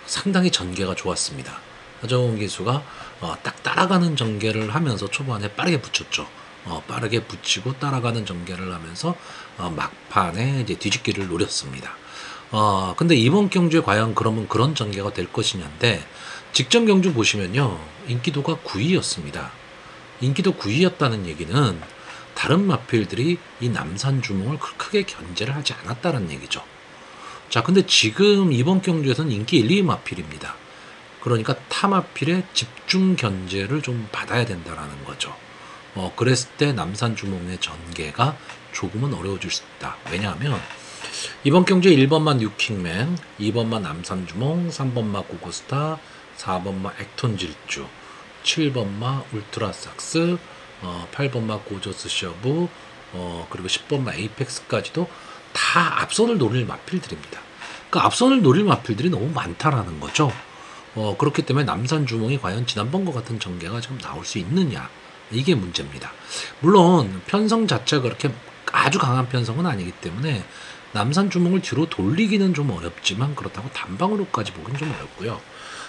상당히 전개가 좋았습니다. 하정우 기수가 딱 따라가는 전개를 하면서 초반에 빠르게 붙였죠. 빠르게 붙이고 따라가는 전개를 하면서 막판에 이제 뒤집기를 노렸습니다. 근데 이번 경주에 과연 그러면 그런 전개가 될 것이냐인데, 직전 경주 보시면요, 인기도가 9위였습니다. 인기도 9위였다는 얘기는 다른 마필들이 이 남산주몽을 크게 견제를 하지 않았다는 얘기죠. 자, 근데 지금 이번 경주에서는 인기 1, 2위 마필입니다. 그러니까 타 마필의 집중 견제를 좀 받아야 된다라는 거죠. 그랬을 때 남산주몽의 전개가 조금은 어려워질 수 있다. 왜냐하면 이번 경주에 1번마 뉴킹맨, 2번마 남산주몽, 3번마 고고스타, 4번마 액톤질주, 7번마 울트라삭스, 8번마 고저스 셔브, 그리고 10번마 에이펙스까지도 다 앞선을 노릴 마필들입니다. 그러니까 앞선을 노릴 마필들이 너무 많다라는 거죠. 그렇기 때문에 남산주몽이 과연 지난번과 같은 전개가 지금 나올 수 있느냐, 이게 문제입니다. 물론 편성 자체가 그렇게 아주 강한 편성은 아니기 때문에 남산주몽을 뒤로 돌리기는 좀 어렵지만, 그렇다고 단방으로까지 보기는 좀 어렵고요.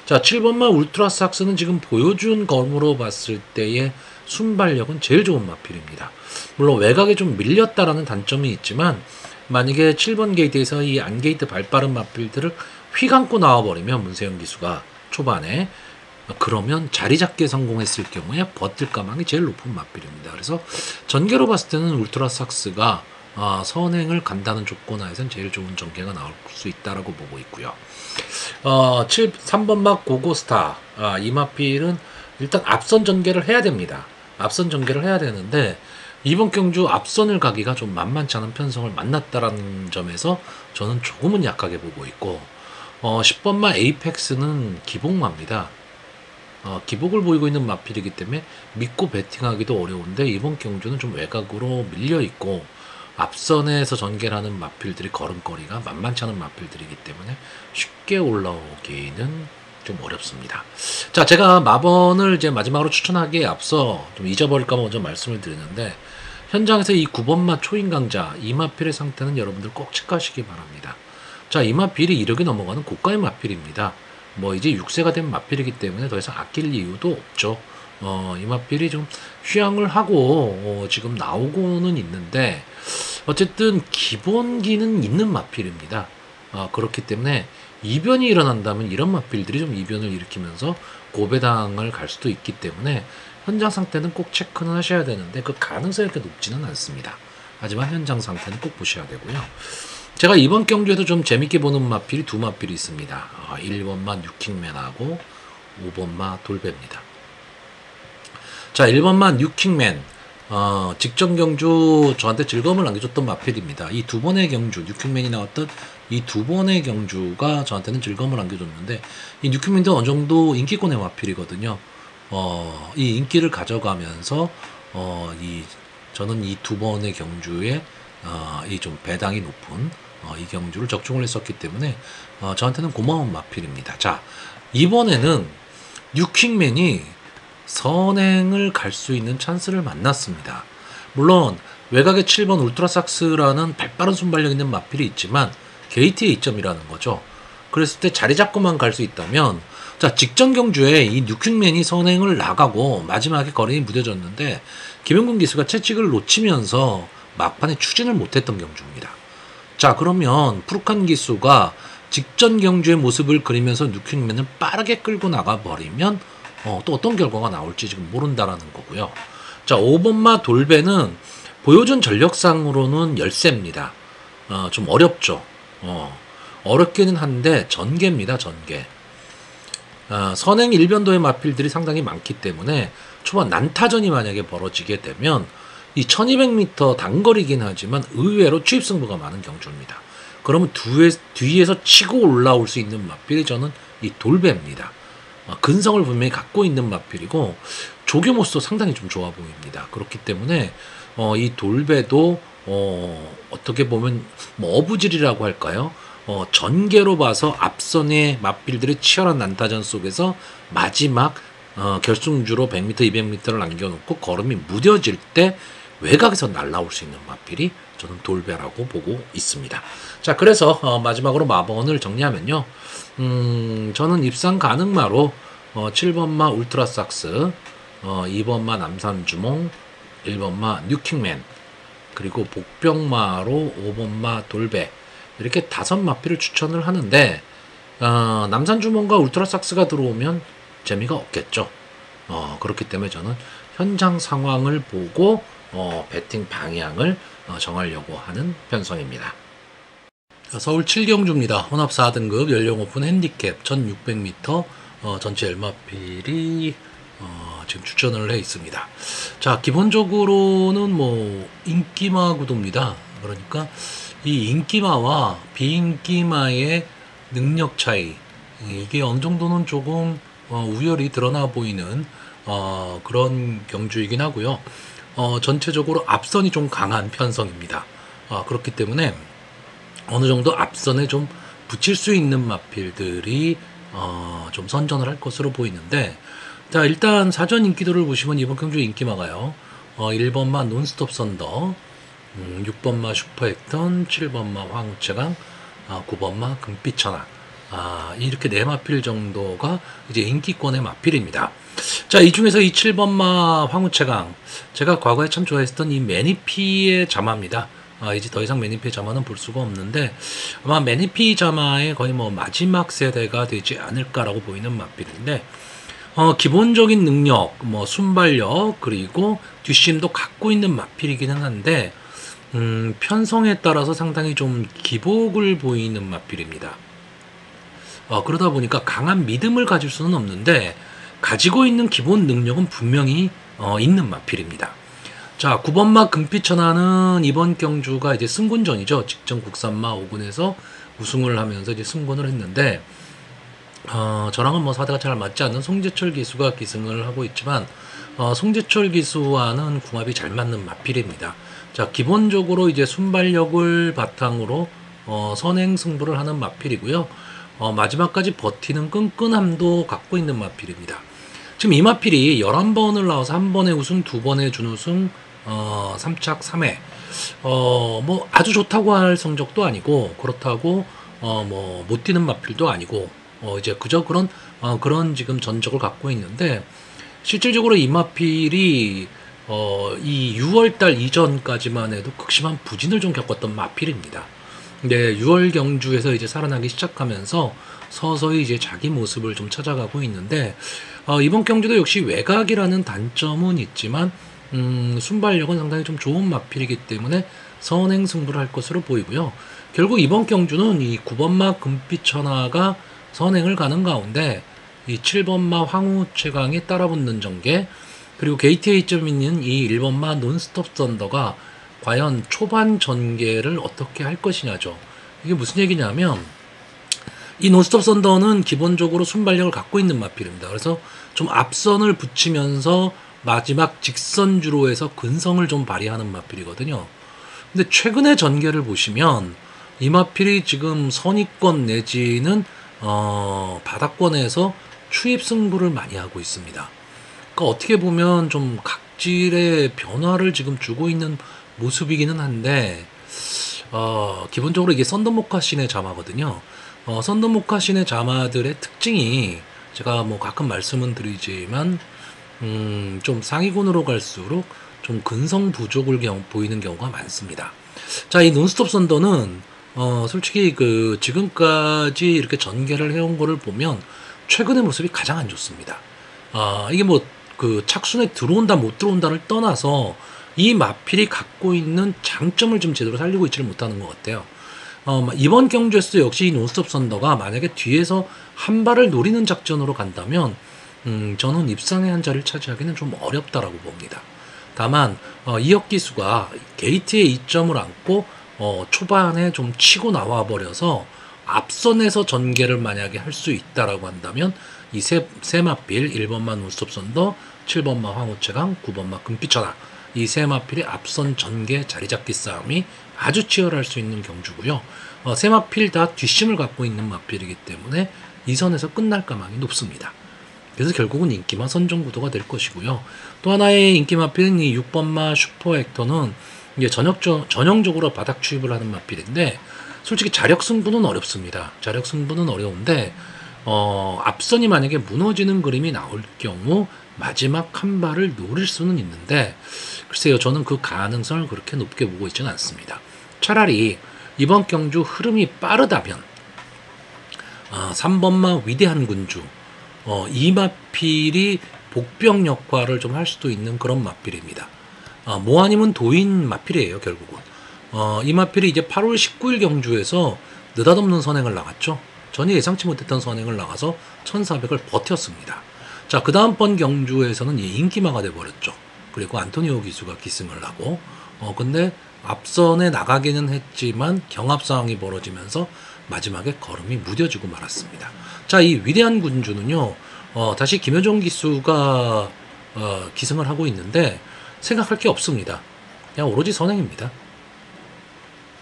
자, 7번마 울트라삭스는 지금 보여준 검으로 봤을 때의 순발력은 제일 좋은 마필입니다. 물론 외곽에 좀 밀렸다라는 단점이 있지만, 만약에 7번 게이트에서 이 안게이트 발빠른 마필들을 휘감고 나와버리면 문세영 기수가 초반에, 그러면 자리 잡기에 성공했을 경우에 버틸 가망이 제일 높은 마필입니다. 그래서 전개로 봤을 때는 울트라삭스가 선행을 간다는 조건 하에서는 제일 좋은 전개가 나올 수 있다라고 보고 있고요. 3번막 고고스타, 이 마필은 일단 앞선 전개를 해야 됩니다. 앞선 전개를 해야 되는데, 이번 경주 앞선을 가기가 좀 만만치 않은 편성을 만났다라는 점에서 저는 조금은 약하게 보고 있고, 10번마 에이펙스는 기복마입니다. 기복을 보이고 있는 마필이기 때문에 믿고 배팅하기도 어려운데 이번 경주는 좀 외곽으로 밀려 있고 앞선에서 전개를 하는 마필들이 걸음걸이가 만만치 않은 마필들이기 때문에 쉽게 올라오기는 좀 어렵습니다. 자, 제가 마번을 이제 마지막으로 추천하기에 앞서 좀 잊어버릴까 먼저 말씀을 드리는데 현장에서 이 9번마 초인강자 이 마필의 상태는 여러분들 꼭 체크하시기 바랍니다. 자, 이 마필이 이력이 넘어가는 고가의 마필입니다. 뭐 이제 6세가 된 마필이기 때문에 더 이상 아낄 이유도 없죠. 이 마필이 좀 휴양을 하고 지금 나오고는 있는데 어쨌든 기본기는 있는 마필입니다. 그렇기 때문에 이변이 일어난다면 이런 마필들이 좀 이변을 일으키면서 고배당을 갈 수도 있기 때문에 현장 상태는 꼭 체크는 하셔야 되는데 그 가능성이 그렇게 높지는 않습니다. 하지만 현장 상태는 꼭 보셔야 되고요. 제가 이번 경주에도 좀 재밌게 보는 마필이 두 마필이 있습니다. 1번마 뉴킹맨하고 5번마 돌배입니다. 자, 1번마 뉴킹맨 직전 경주 저한테 즐거움을 남겨줬던 마필입니다. 이 두 번의 경주 뉴킹맨이 나왔던 이 두 번의 경주가 저한테는 즐거움을 남겨줬는데 이 뉴킹맨도 어느 정도 인기권의 마필이거든요. 이 인기를 가져가면서 저는 이 두 번의 경주에 이 좀 배당이 높은 이 경주를 적중을 했었기 때문에 저한테는 고마운 마필입니다. 자, 이번에는 뉴킹맨이 선행을 갈 수 있는 찬스를 만났습니다. 물론 외곽의 7번 울트라삭스라는 발빠른 순발력 있는 마필이 있지만 게이트의 이점이라는 거죠. 그랬을 때 자리 잡고만 갈 수 있다면 자, 직전 경주에 이 뉴킹맨이 선행을 나가고 마지막에 거린이 무뎌졌는데 김영군 기수가 채찍을 놓치면서 막판에 추진을 못했던 경주입니다. 자, 그러면 푸르칸 기수가 직전 경주의 모습을 그리면서 뉴킹맨을 빠르게 끌고 나가버리면 또 어떤 결과가 나올지 지금 모른다라는 거고요. 자, 5번마 돌배는 보여준 전력상으로는 열세입니다. 좀 어렵죠. 어렵기는 한데 전개입니다. 전개. 선행 일변도의 마필들이 상당히 많기 때문에 초반 난타전이 만약에 벌어지게 되면 이 1200m 단거리긴 하지만 의외로 추입승부가 많은 경주입니다. 그러면 뒤에서 치고 올라올 수 있는 마필이 저는 이 돌배입니다. 근성을 분명히 갖고 있는 마필이고 조교모스도 상당히 좀 좋아 보입니다. 그렇기 때문에 이 돌배도 어떻게 보면 뭐 어부질이라고 할까요? 전개로 봐서 앞선의 마필들의 치열한 난타전 속에서 마지막 결승주로 100m, 200m를 남겨놓고 걸음이 무뎌질 때 외곽에서 날라올 수 있는 마필이 저는 돌배라고 보고 있습니다. 자, 그래서 마지막으로 마번을 정리하면요. 저는 입상 가능마로 7번마 울트라삭스, 2번마 남산주몽, 1번마 뉴킹맨, 그리고 복병마로 5번마 돌배 이렇게 5마필을 추천을 하는데 남산주몽과 울트라삭스가 들어오면 재미가 없겠죠. 그렇기 때문에 저는 현장 상황을 보고 배팅 방향을 정하려고 하는 편성입니다. 서울 7경주입니다. 혼합 4등급 연령 오픈 핸디캡 1600m 전체 엘마필이 지금 추천을 해 있습니다. 자, 기본적으로는 뭐 인기마 구도입니다. 그러니까 이 인기마와 비인기마의 능력 차이 이게 어느 정도는 조금 우열이 드러나 보이는 그런 경주이긴 하고요. 전체적으로 앞선이 좀 강한 편성입니다. 그렇기 때문에 어느 정도 앞선에 좀 붙일 수 있는 마필들이 좀 선전을 할 것으로 보이는데 자, 일단 사전 인기도를 보시면 이번 경주 인기마가요. 1번마 논스톱 선더, 6번마 슈퍼액턴, 7번마 황우채강, 9번마 금빛천하 이렇게 4마필 정도가 이제 인기권의 마필입니다. 자, 이 중에서 이 7번마 황우채강 제가 과거에 참 좋아했던 이 매니피의 자마입니다. 이제 더 이상 매니피의 자마는 볼 수가 없는데 아마 매니피 자마의 거의 뭐 마지막 세대가 되지 않을까라고 보이는 마필인데 기본적인 능력, 뭐 순발력 그리고 뒷심도 갖고 있는 마필이기는 한데 편성에 따라서 상당히 좀 기복을 보이는 마필입니다. 그러다 보니까 강한 믿음을 가질 수는 없는데 가지고 있는 기본 능력은 분명히 있는 마필입니다. 자, 9번마 금빛천하는 이번 경주가 이제 승군전이죠. 직전 국산마 5군에서 우승을 하면서 이제 승군을 했는데 저랑은 뭐 사대가 잘 맞지 않는 송재철 기수가 기승을 하고 있지만 송재철 기수와는 궁합이 잘 맞는 마필입니다. 자, 기본적으로 이제 순발력을 바탕으로 선행 승부를 하는 마필이고요. 마지막까지 버티는 끈끈함도 갖고 있는 마필입니다. 지금 이 마필이 11번을 나와서 한 번에 우승, 두 번에 준우승, 3착 3회. 뭐 아주 좋다고 할 성적도 아니고 그렇다고 뭐 못 뛰는 마필도 아니고 이제 그저 그런 지금 전적을 갖고 있는데 실질적으로 이 마필이 이 6월달 이전까지만 해도 극심한 부진을 좀 겪었던 마필입니다. 근데 6월 경주에서 이제 살아나기 시작하면서 서서히 이제 자기 모습을 좀 찾아가고 있는데 이번 경주도 역시 외곽이라는 단점은 있지만 순발력은 상당히 좀 좋은 마필이기 때문에 선행 승부를 할 것으로 보이고요. 결국 이번 경주는 이 9번마 금빛천하가 선행을 가는 가운데 이 7번마 황후 최강이 따라붙는 전개, 그리고 게이트 A점 있는 이 1번마 논스톱 썬더가 과연 초반 전개를 어떻게 할 것이냐죠. 이게 무슨 얘기냐면 이 논스톱 썬더는 기본적으로 순발력을 갖고 있는 마필입니다. 그래서 좀 앞선을 붙이면서 마지막 직선주로 해서 근성을 좀 발휘하는 마필이거든요. 근데 최근의 전개를 보시면 이 마필이 지금 선위권 내지는 바닥권에서 추입 승부를 많이 하고 있습니다. 그러니까 어떻게 보면 좀 각질의 변화를 지금 주고 있는 모습이기는 한데 기본적으로 이게 썬더모카신의 자마거든요. 썬더모카신의 자마들의 특징이 제가 뭐 가끔 말씀은 드리지만 좀 상위군으로 갈수록 좀 근성 부족을 보이는 경우가 많습니다. 자, 이 논스톱 썬더는 솔직히 그 지금까지 이렇게 전개를 해온 거를 보면 최근의 모습이 가장 안 좋습니다. 이게 뭐 그 착순에 들어온다 못 들어온다를 떠나서 이 마필이 갖고 있는 장점을 좀 제대로 살리고 있지를 못하는 것 같아요. 이번 경주에서도 역시 이 논스톱 썬더가 만약에 뒤에서 한 발을 노리는 작전으로 간다면 저는 입상의 한 자리를 차지하기는 좀 어렵다라고 봅니다. 다만 이혁 기수가 게이트에 이점을 안고 초반에 좀 치고 나와 버려서 앞선에서 전개를 만약에 할 수 있다라고 한다면 이 세 마필 1번마 논스톱 썬더, 7번마 황후최강, 9번마 금빛천하 이 세 마필의 앞선 전개 자리잡기 싸움이 아주 치열할 수 있는 경주고요. 세 마필 다 뒷심을 갖고 있는 마필이기 때문에 이 선에서 끝날 가망이 높습니다. 그래서 결국은 인기마 선정구도가 될 것이고요. 또 하나의 인기 마필은 이 6번마 슈퍼액터는 이제 전형적으로 바닥 추입을 하는 마필인데 솔직히 자력 승부는 어렵습니다. 자력 승부는 어려운데 앞선이 만약에 무너지는 그림이 나올 경우 마지막 한 발을 노릴 수는 있는데 글쎄요, 저는 그 가능성을 그렇게 높게 보고 있지는 않습니다. 차라리 이번 경주 흐름이 빠르다면 3번마 위대한 군주 이 마필이 복병 역할을 좀 할 수도 있는 그런 마필입니다. 뭐 아니면 도인 마필이에요, 결국은. 이 마필이 이제 8월 19일 경주에서 느닷없는 선행을 나갔죠. 전혀 예상치 못했던 선행을 나가서 1400을 버텼습니다. 자, 그 다음번 경주에서는 인기마가 돼버렸죠. 그리고 안토니오 기수가 기승을 하고 근데 앞선에 나가기는 했지만 경합 상황이 벌어지면서 마지막에 걸음이 무뎌지고 말았습니다. 자, 이 위대한 군주는요 다시 김효종 기수가 기승을 하고 있는데 생각할 게 없습니다. 그냥 오로지 선행입니다.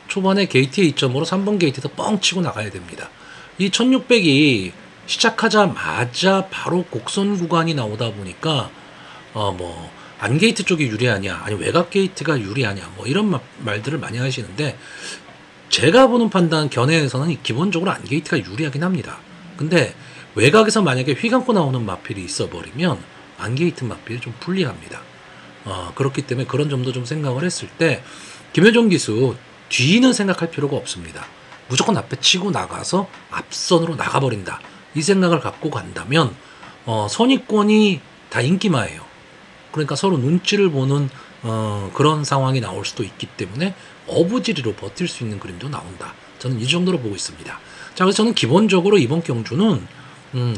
초반에 게이트의 이점으로 3번 게이트에서 뻥 치고 나가야 됩니다. 이 1600이 시작하자마자 바로 곡선 구간이 나오다 보니까 뭐 안게이트 쪽이 유리하냐 아니 외곽 게이트가 유리하냐 뭐 이런 말들을 많이 하시는데 제가 보는 판단 견해에서는 기본적으로 안게이트가 유리하긴 합니다. 근데 외곽에서 만약에 휘감고 나오는 마필이 있어버리면 안게이트 마필이 좀 불리합니다. 그렇기 때문에 그런 점도 좀 생각을 했을 때 김효종 기수 뒤는 생각할 필요가 없습니다. 무조건 앞에 치고 나가서 앞선으로 나가버린다. 이 생각을 갖고 간다면 선위권이 다 인기마예요. 그러니까 서로 눈치를 보는 그런 상황이 나올 수도 있기 때문에 어부지리로 버틸 수 있는 그림도 나온다. 저는 이 정도로 보고 있습니다. 자, 그래서 저는 기본적으로 이번 경주는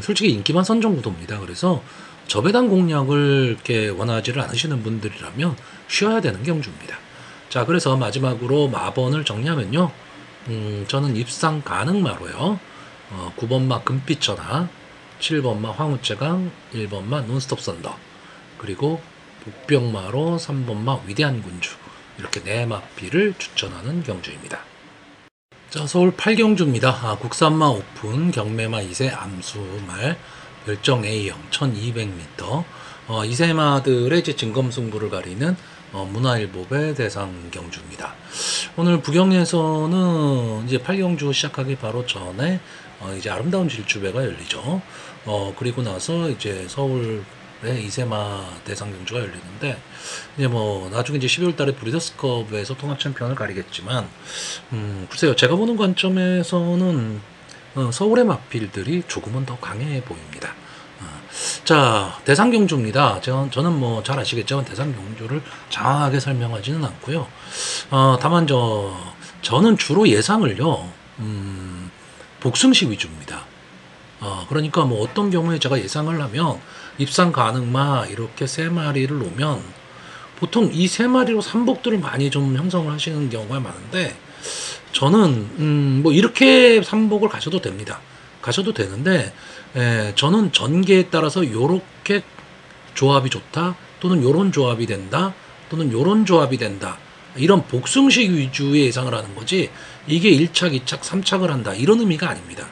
솔직히 인기만 선정구도입니다. 그래서 저배당 공략을 이렇게 원하지를 않으시는 분들이라면 쉬어야 되는 경주입니다. 자, 그래서 마지막으로 마번을 정리하면요. 저는 입상 가능마로요. 9번마 금빛천하, 7번마 황우체강, 1번마 논스톱 썬더, 그리고 복병마로 3번마 위대한 군주, 이렇게 4마필을 추천하는 경주입니다. 자, 서울 8경주입니다. 국산마 오픈 경매마 2세 암수말 별정 A형 1200m. 2세마들의 이제 진검승부를 가리는 문화일보배 대상 경주입니다. 오늘 부경에서는 이제 8경주 시작하기 바로 전에 이제 아름다운 질주배가 열리죠. 그리고 나서 이제 서울의 2세마 대상 경주가 열리는데, 이제 뭐 나중에 이제 12월 달에 브리더스컵에서 통합 챔피언을 가리겠지만, 글쎄요, 제가 보는 관점에서는 서울의 마필들이 조금은 더 강해 보입니다. 자, 대상 경주입니다. 저는 뭐 잘 아시겠지만 대상 경주를 장황하게 설명하지는 않고요. 다만 저는 주로 예상을요, 복승식 위주입니다. 그러니까 뭐 어떤 경우에 제가 예상을 하면 입상 가능마 이렇게 3마리를 놓으면 보통 이 3마리로 삼복들을 많이 좀 형성을 하시는 경우가 많은데, 저는 뭐 이렇게 삼복을 가셔도 됩니다. 가셔도 되는데, 저는 전개에 따라서 요렇게 조합이 좋다, 또는 요런 조합이 된다, 또는 요런 조합이 된다, 이런 복승식 위주의 예상을 하는 거지, 이게 1착, 2착, 3착을 한다, 이런 의미가 아닙니다.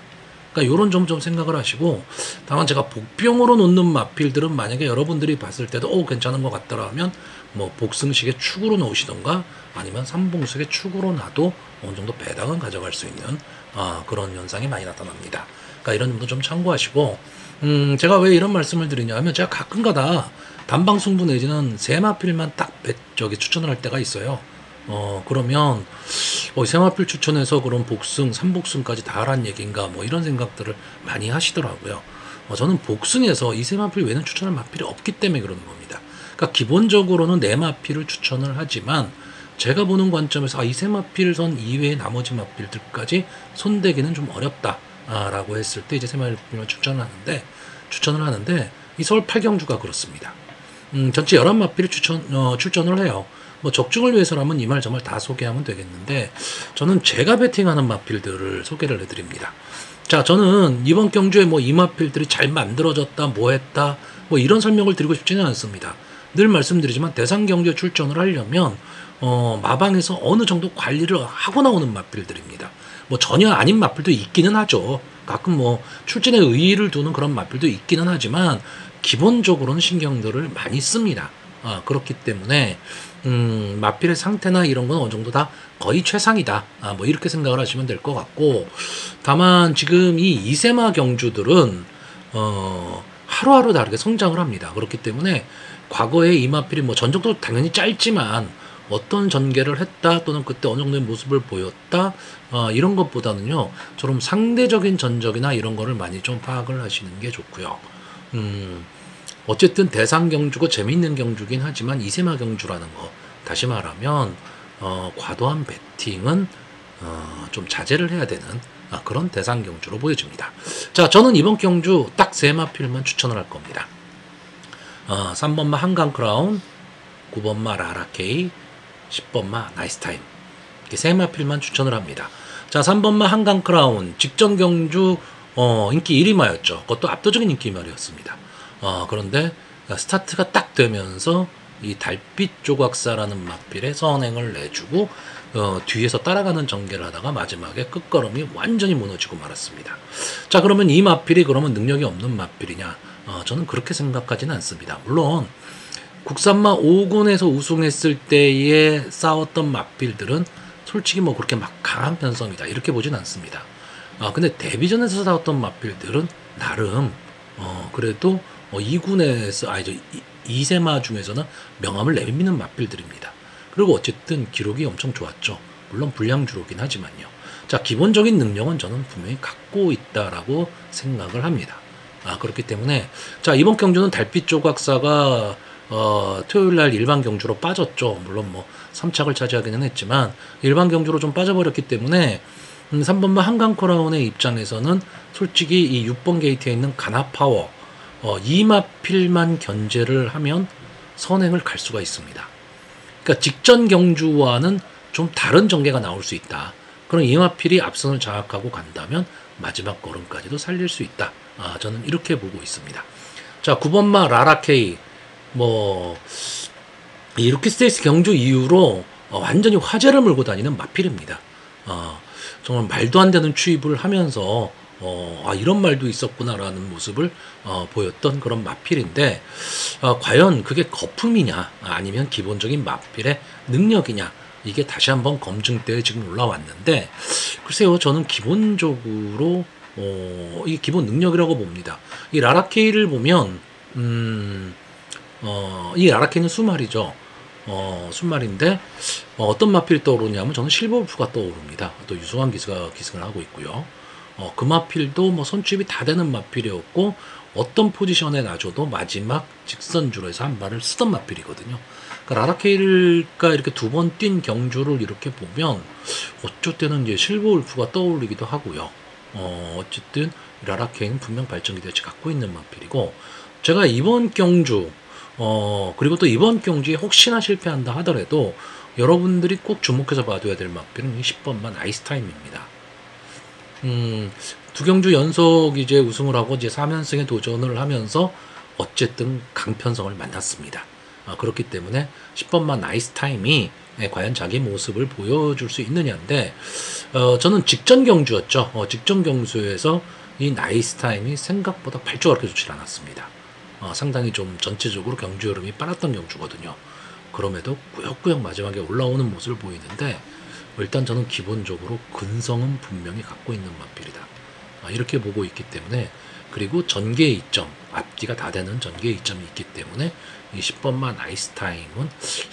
그러니까 요런 점 좀 생각을 하시고, 다만 제가 복병으로 놓는 마필들은 만약에 여러분들이 봤을 때도 괜찮은 것 같더라면 뭐 복승식의 축으로 놓으시던가, 아니면 삼봉식의 축으로 놔도 어느 정도 배당은 가져갈 수 있는 그런 현상이 많이 나타납니다. 그러니까 이런 점도 좀 참고하시고, 제가 왜 이런 말씀을 드리냐 하면, 제가 가끔가다 단방 승부 내지는 3마필만 딱 추천을 할 때가 있어요. 그러면 세마필 추천해서 그런 복승, 3복승까지 다 하란 얘기인가, 뭐 이런 생각들을 많이 하시더라고요. 저는 복승에서 이 세마필 외에는 추천할 마필이 없기 때문에 그러는 겁니다. 그러니까 기본적으로는 4마필을 추천을 하지만, 제가 보는 관점에서 이 세마필선 이외의 나머지 마필들까지 손대기는 좀 어렵다 라고 했을 때 이제 세마필만 추천을 하는데 이 서울 8경주가 그렇습니다. 전체 11마필을 출전을 해요. 뭐 적중을 위해서라면 이 말 저 말 다 소개하면 되겠는데, 저는 제가 베팅하는 마필들을 소개를 해드립니다. 자, 저는 이번 경주에 뭐 이 마필들이 잘 만들어졌다, 뭐 했다, 뭐 이런 설명을 드리고 싶지는 않습니다. 늘 말씀드리지만 대상 경주에 출전을 하려면 마방에서 어느 정도 관리를 하고 나오는 마필들입니다. 뭐 전혀 아닌 마필도 있기는 하죠. 가끔 뭐 출전에 의의를 두는 그런 마필도 있기는 하지만 기본적으로는 신경들을 많이 씁니다. 그렇기 때문에 마필의 상태나 이런 건 어느 정도 다 거의 최상이다, 뭐 이렇게 생각을 하시면 될 것 같고, 다만 지금 이 2세마 경주들은 하루하루 다르게 성장을 합니다. 그렇기 때문에 과거에 이 마필이 뭐 전적도 당연히 짧지만 어떤 전개를 했다, 또는 그때 어느 정도의 모습을 보였다, 이런 것보다는요, 저럼 상대적인 전적이나 이런 거를 많이 좀 파악을 하시는 게 좋고요. 어쨌든 대상 경주고 재미있는 경주긴 하지만 2세마 경주라는 거, 다시 말하면 과도한 베팅은 좀 자제를 해야 되는 그런 대상 경주로 보여집니다. 자, 저는 이번 경주 딱 3마필만 추천을 할 겁니다. 3번마 한강 크라운, 9번마 라라케이, 10번마 나이스타임, 이렇게 3마필만 추천을 합니다. 자, 3번마 한강 크라운 직전 경주 인기 1위마였죠. 그것도 압도적인 인기 말이었습니다. 그런데 스타트가 딱 되면서 이 달빛 조각사라는 마필에 선행을 내주고 뒤에서 따라가는 전개를 하다가 마지막에 끝걸음이 완전히 무너지고 말았습니다. 자, 그러면 이 마필이 그러면 능력이 없는 마필이냐? 저는 그렇게 생각하지는 않습니다. 물론 국산마 5군에서 우승했을 때에 싸웠던 마필들은 솔직히 뭐 그렇게 막 강한 편성이다 이렇게 보진 않습니다. 근데 데뷔전에서 싸웠던 마필들은 나름 그래도 2군에서 2세마 중에서는 명함을 내미는 마필들입니다. 그리고 어쨌든 기록이 엄청 좋았죠. 물론 불량주로긴 하지만요. 자, 기본적인 능력은 저는 분명히 갖고 있다라고 생각을 합니다. 그렇기 때문에 자, 이번 경주는 달빛 조각사가 토요일날 일반 경주로 빠졌죠. 물론 뭐 3착을 차지하기는 했지만 일반 경주로 좀 빠져버렸기 때문에 3번마 한강크라운의 입장에서는 솔직히 이 6번 게이트에 있는 가나파워 이 마필만 견제를 하면 선행을 갈 수가 있습니다. 그러니까 직전 경주와는 좀 다른 전개가 나올 수 있다. 그럼 이마필이 앞선을 장악하고 간다면 마지막 걸음까지도 살릴 수 있다. 저는 이렇게 보고 있습니다. 자, 9번마 라라케이. 이 루키 스테이스 경주 이후로 완전히 화제를 몰고 다니는 마필입니다. 정말 말도 안 되는 추입을 하면서 이런 말도 있었구나라는 모습을 보였던 그런 마필인데, 과연 그게 거품이냐 아니면 기본적인 마필의 능력이냐, 이게 다시 한번 검증대에 지금 올라왔는데, 글쎄요, 저는 기본적으로 이 기본 능력이라고 봅니다. 이 라라케이를 보면 이 라라케이는 수말이죠. 순말인데 어떤 마필이 떠오르냐면 저는 실버울프가 떠오릅니다. 또 유승환 기수가 기승을 하고 있고요. 그 마필도 뭐 선취입이 다 되는 마필이었고, 어떤 포지션에 놔줘도 마지막 직선주로에서 한 발을 쓰던 마필이거든요. 그러니까 라라케이가 이렇게 두 번 뛴 경주를 이렇게 보면 어쩔 때는 이제 실버울프가 떠올리기도 하고요. 어쨌든 라라케이는 분명 발전 기대치 갖고 있는 마필이고, 제가 이번 경주 그리고 또 이번 경주에 혹시나 실패한다 하더라도 여러분들이 꼭 주목해서 봐줘야 될 마필은 10번만 아이스타임입니다. 두 경주 연속 이제 우승을 하고 이제 3연승에 도전을 하면서 어쨌든 강편성을 만났습니다. 그렇기 때문에 10번만 아이스타임이 과연 자기 모습을 보여줄 수 있느냐인데, 저는 직전 경주였죠. 직전 경주에서 이 나이스타임이 생각보다 발주가 그렇게 좋지 않았습니다. 상당히 좀 전체적으로 경주 흐름이 빨랐던 경주거든요. 그럼에도 꾸역꾸역 마지막에 올라오는 모습을 보이는데, 일단 저는 기본적으로 근성은 분명히 갖고 있는 마필이다. 이렇게 보고 있기 때문에, 그리고 전개 이점, 앞뒤가 다 되는 전개 이점이 있기 때문에 이 10번만 아이스타임은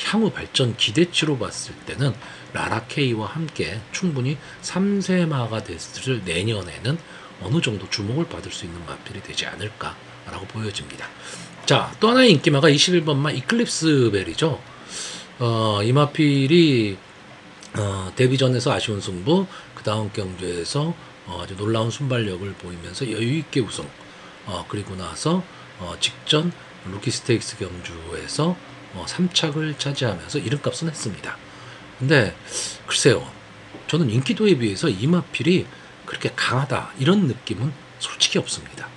향후 발전 기대치로 봤을 때는 라라케이와 함께 충분히 3세마가 됐을 내년에는 어느 정도 주목을 받을 수 있는 마필이 되지 않을까라고 보여집니다. 자, 또 하나의 인기마가 21번마 이클립스 벨이죠. 이 마필이 데뷔전에서 아쉬운 승부, 그 다음 경주에서 아주 놀라운 순발력을 보이면서 여유있게 우승, 그리고 나서 직전 루키 스테이크스 경주에서 3착을 차지하면서 이름값은 했습니다. 근데 글쎄요, 저는 인기도에 비해서 이 마필이 그렇게 강하다 이런 느낌은 솔직히 없습니다.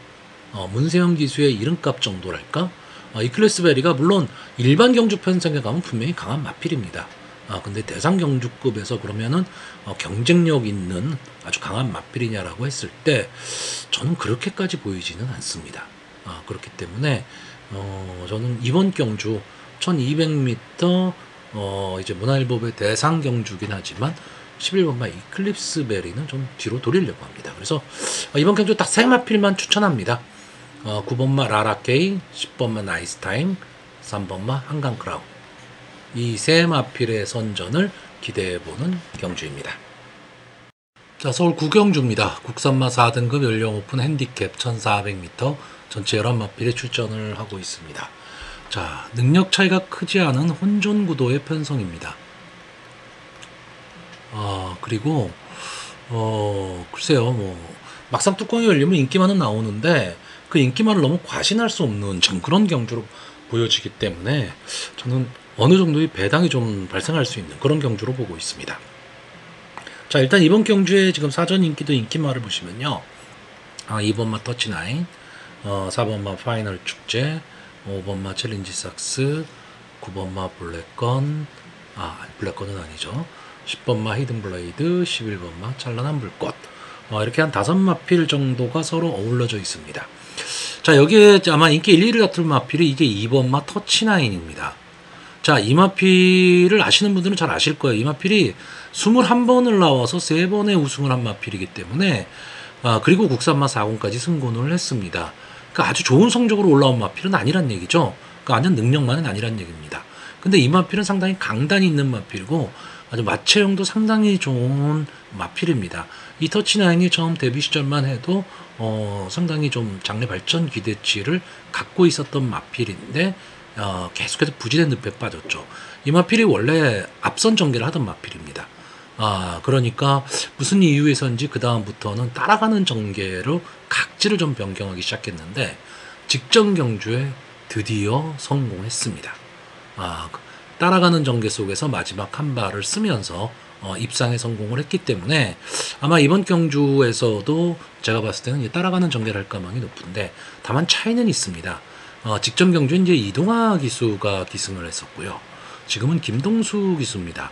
문세영 기수의 이름값 정도랄까? 이클립스 베리가 물론 일반 경주 편성에 가면 분명히 강한 마필입니다. 근데 대상 경주급에서 그러면은 경쟁력 있는 아주 강한 마필이냐라고 했을 때 저는 그렇게까지 보이지는 않습니다. 그렇기 때문에 저는 이번 경주 1200m 이제 문화일보의 대상 경주긴 하지만 11번마 이클립스 베리는 좀 뒤로 돌리려고 합니다. 그래서 이번 경주 딱 세 마필만 추천합니다. 9번마 라라케이, 10번마 나이스타임, 3번마 한강크라운. 이 세 마필의 선전을 기대해보는 경주입니다. 자, 서울 구경주입니다. 국산마 4등급 연령 오픈 핸디캡 1400m 전체 11마필에 출전을 하고 있습니다. 자, 능력 차이가 크지 않은 혼존 구도의 편성입니다. 그리고 글쎄요, 막상 뚜껑이 열리면 인기만은 나오는데 그 인기만을 너무 과신할 수 없는 좀 그런 경주로 보여지기 때문에 저는 어느 정도의 배당이 좀 발생할 수 있는 그런 경주로 보고 있습니다. 자, 일단 이번 경주에 지금 사전 인기도 인기마를 보시면요. 2번마 터치나인, 4번마 파이널 축제, 5번마 챌린지 삭스, 9번마 블랙건, 블랙건은 아니죠. 10번마 히든 블레이드, 11번마 찬란한 불꽃. 이렇게 한 5마필 정도가 서로 어우러져 있습니다. 자, 여기에 아마 인기 1, 2를 다툴 마필이 이게 2번마 터치나인입니다. 자, 이 마필을 아시는 분들은 잘 아실 거예요. 이 마필이 21번을 나와서 3번의 우승을 한 마필이기 때문에, 그리고 국산마 4권까지 승곤을 했습니다. 그러니까 아주 좋은 성적으로 올라온 마필은 아니란 얘기죠. 그러니까 완전 능력만은 아니란 얘기입니다. 근데 이 마필은 상당히 강단이 있는 마필이고 아주 마체형도 상당히 좋은 마필입니다. 이 터치나인이 처음 데뷔 시절만 해도 상당히 좀 장래 발전 기대치를 갖고 있었던 마필인데 계속해서 부진의 늪에 빠졌죠. 이 마필이 원래 앞선 전개를 하던 마필입니다. 그러니까 무슨 이유에서인지 그 다음부터는 따라가는 전개로 각지를 좀 변경하기 시작했는데 직전 경주에 드디어 성공했습니다. 따라가는 전개 속에서 마지막 한 발을 쓰면서 입상에 성공을 했기 때문에 아마 이번 경주에서도 제가 봤을 때는 이제 따라가는 전개를 할 가망이 높은데, 다만 차이는 있습니다. 직전 경주에 이제 이동화 기수가 기승을 했었고요. 지금은 김동수 기수입니다.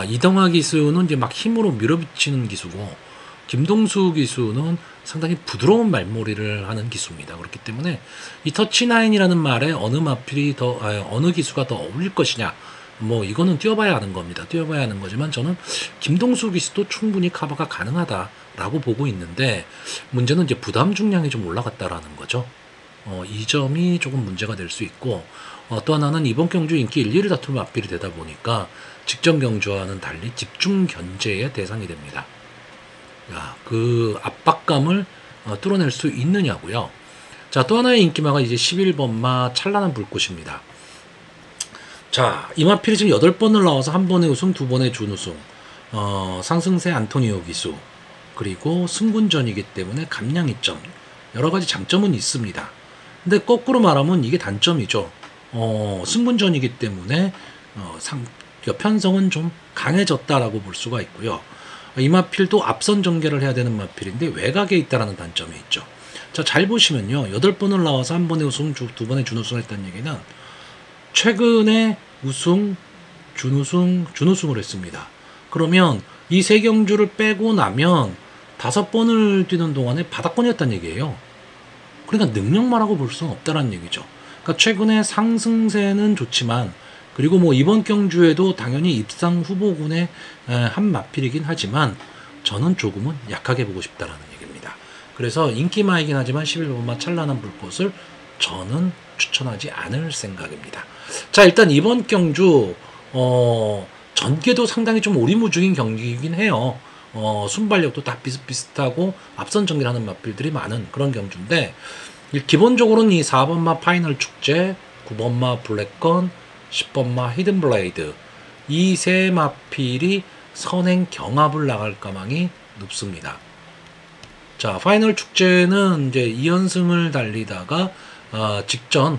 이동화 기수는 이제 막 힘으로 밀어붙이는 기수고, 김동수 기수는 상당히 부드러운 말머리를 하는 기수입니다. 그렇기 때문에 이 터치나인이라는 말에 어느 기수가 더 어울릴 것이냐, 뭐 이거는 뛰어봐야 하는 겁니다. 뛰어봐야 하는 거지만 저는 김동수 기수도 충분히 커버가 가능하다라고 보고 있는데, 문제는 이제 부담 중량이 좀 올라갔다라는 거죠. 이 점이 조금 문제가 될 수 있고, 또 하나는 이번 경주 인기 1, 2를 다투는 맞비이 되다 보니까 직전 경주와는 달리 집중 견제의 대상이 됩니다. 그 압박감을 뚫어낼 수 있느냐고요. 자, 또 하나의 인기마가 이제 11번마 찬란한 불꽃입니다. 자, 이 마필이 지금 8번을 나와서 1번의 우승, 2번의 준우승, 상승세 안토니오 기수, 그리고 승군전이기 때문에 감량이점, 여러가지 장점은 있습니다. 근데 거꾸로 말하면 이게 단점이죠. 승군전이기 때문에 편성은 좀 강해졌다라고 볼 수가 있고요. 이 마필도 앞선 전개를 해야 되는 마필인데 외곽에 있다라는 단점이 있죠. 자, 잘 보시면요, 8번을 나와서 1번의 우승, 2번의 준우승을 했다는 얘기는 최근에 우승, 준우승을 했습니다. 그러면 이 세 경주를 빼고 나면 5번을 뛰는 동안에 바닥권이었다는 얘기예요. 그러니까 능력만하고 볼 수는 없다는 얘기죠. 그러니까 최근에 상승세는 좋지만, 그리고 뭐 이번 경주에도 당연히 입상 후보군의 한 마필이긴 하지만 저는 조금은 약하게 보고 싶다라는 얘기입니다. 그래서 인기마이긴 하지만 11번마 찬란한 불꽃을 저는 추천하지 않을 생각입니다. 자, 일단 이번 경주 전개도 상당히 좀 오리무중인 경기이긴 해요. 순발력도 다 비슷비슷하고 앞선 전개를 하는 마필들이 많은 그런 경주인데, 기본적으로는 이 4번마 파이널 축제, 9번마 블랙건, 10번마 히든블레이드, 이 세 마필이 선행 경합을 나갈 가망이 높습니다. 자, 파이널 축제는 이제 2연승을 달리다가 직전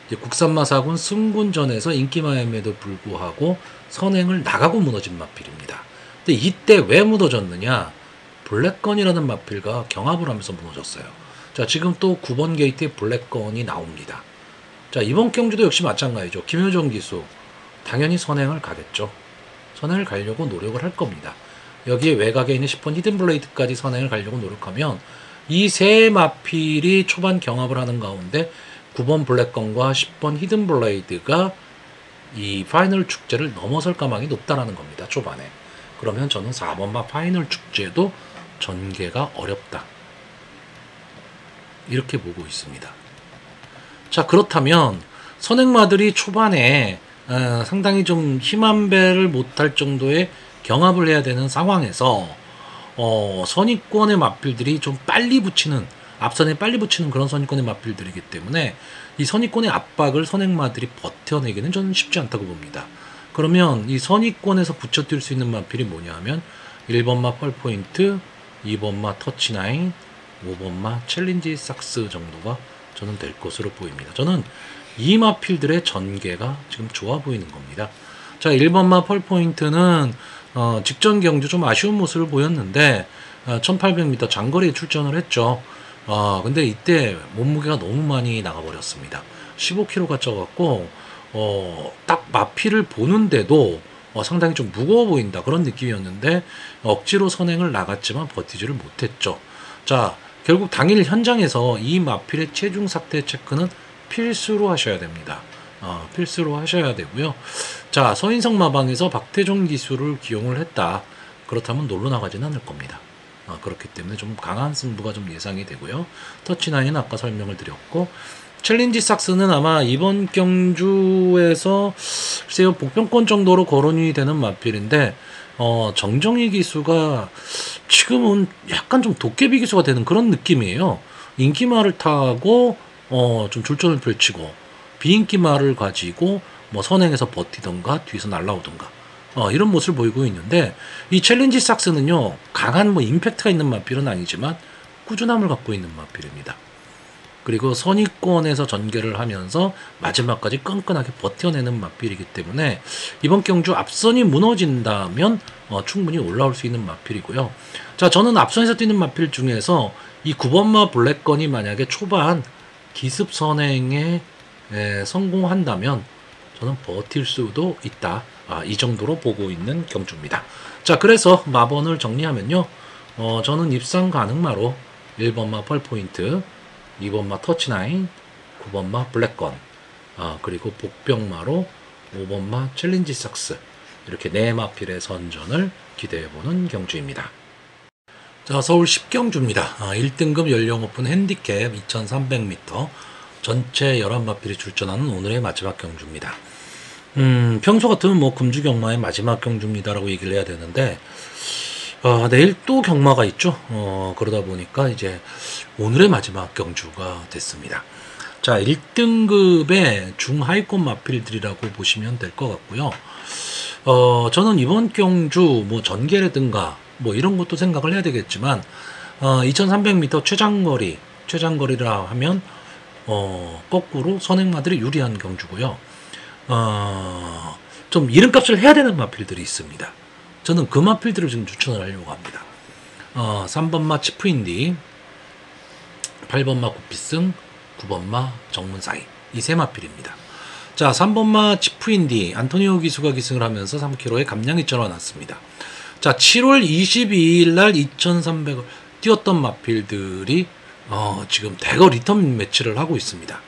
국산마사군 승군전에서 인기마임에도 불구하고 선행을 나가고 무너진 마필입니다. 근데 이때 왜 무너졌느냐? 블랙건이라는 마필과 경합을 하면서 무너졌어요. 자, 지금 또 9번 게이트에 블랙건이 나옵니다. 자, 이번 경주도 역시 마찬가지죠. 김효정 기수 당연히 선행을 가겠죠. 선행을 가려고 노력을 할 겁니다. 여기에 외곽에 있는 10번 히든블레이드까지 선행을 가려고 노력하면 이 세 마필이 초반 경합을 하는 가운데 9번 블랙건과 10번 히든블레이드가 이 파이널 축제를 넘어설 가망이 높다라는 겁니다. 초반에. 그러면 저는 4번마 파이널 축제도 전개가 어렵다, 이렇게 보고 있습니다. 자, 그렇다면 선행마들이 초반에 상당히 좀 힘한 배를 못할 정도의 경합을 해야 되는 상황에서 선입권의 마필들이 좀 빨리 붙이는, 앞선에 빨리 붙이는 그런 선입권의 마필들이기 때문에 이 선입권의 압박을 선행마들이 버텨내기는 저는 쉽지 않다고 봅니다. 그러면 이 선입권에서 붙여뛸 수 있는 마필이 뭐냐 하면 1번마 펄포인트, 2번마 터치나인, 5번마 챌린지 삭스 정도가 저는 될 것으로 보입니다. 저는 이 마필들의 전개가 지금 좋아 보이는 겁니다. 자, 1번마 펄포인트는 직전 경주 좀 아쉬운 모습을 보였는데 1800m 장거리에 출전을 했죠. 근데 이때 몸무게가 너무 많이 나가버렸습니다. 15kg가 쪄갖고 딱 마필을 보는데도 상당히 좀 무거워 보인다, 그런 느낌이었는데 억지로 선행을 나갔지만 버티지를 못했죠. 자, 결국 당일 현장에서 이 마필의 체중 상태 체크는 필수로 하셔야 됩니다. 필수로 하셔야 되고요. 자, 서인성 마방에서 박태종 기수를 기용을 했다. 그렇다면 놀러 나가지는 않을 겁니다. 그렇기 때문에 좀 강한 승부가 좀 예상이 되고요. 터치나인은 아까 설명을 드렸고, 챌린지 삭스는 아마 이번 경주에서 글쎄요, 복병권 정도로 거론이 되는 마필인데 정정희 기수가 지금은 약간 좀 도깨비 기수가 되는 그런 느낌이에요. 인기마를 타고 좀 줄전을 펼치고 비인기마를 가지고 뭐 선행에서 버티던가 뒤에서 날라오던가 이런 모습을 보이고 있는데, 이 챌린지 삭스는요, 강한 뭐 임팩트가 있는 마필은 아니지만 꾸준함을 갖고 있는 마필입니다. 그리고 선의권에서 전개를 하면서 마지막까지 끈끈하게 버텨내는 마필이기 때문에 이번 경주 앞선이 무너진다면 충분히 올라올 수 있는 마필이고요. 자, 저는 앞선에서 뛰는 마필 중에서 이 9번마 블랙건이 만약에 초반 기습 선행에 성공한다면 저는 버틸 수도 있다. 이 정도로 보고 있는 경주입니다. 자, 그래서 마번을 정리하면요. 저는 입상 가능마로 1번마 펄포인트, 2번마 터치나인, 9번마 블랙건, 그리고 복병마로 5번마 챌린지 삭스, 이렇게 4마필의 선전을 기대해보는 경주입니다. 자, 서울 10경주입니다. 1등급 연령 오픈 핸디캡 2300m 전체 11마필이 출전하는 오늘의 마지막 경주입니다. 평소 같으면 뭐 금주 경마의 마지막 경주입니다라고 얘기를 해야 되는데, 내일 또 경마가 있죠. 그러다 보니까 이제 오늘의 마지막 경주가 됐습니다. 자, 1등급의 중하위권 마필들이라고 보시면 될 것 같고요. 저는 이번 경주 뭐 전개라든가 뭐 이런 것도 생각을 해야 되겠지만, 2300m 최장거리라 하면 거꾸로 선행마들이 유리한 경주고요. 좀 이름값을 해야 되는 마필들이 있습니다. 저는 그 마필들을 지금 추천을 하려고 합니다. 3번마 치프인디, 8번마 구피승, 9번마 정문사이, 이 세 마필입니다. 자, 3번마 치프인디, 안토니오 기수가 기승을 하면서 3km에 감량이 쩔어놨습니다. 자, 7월 22일 날 2300을 뛰었던 마필들이 지금 대거 리턴 매치를 하고 있습니다.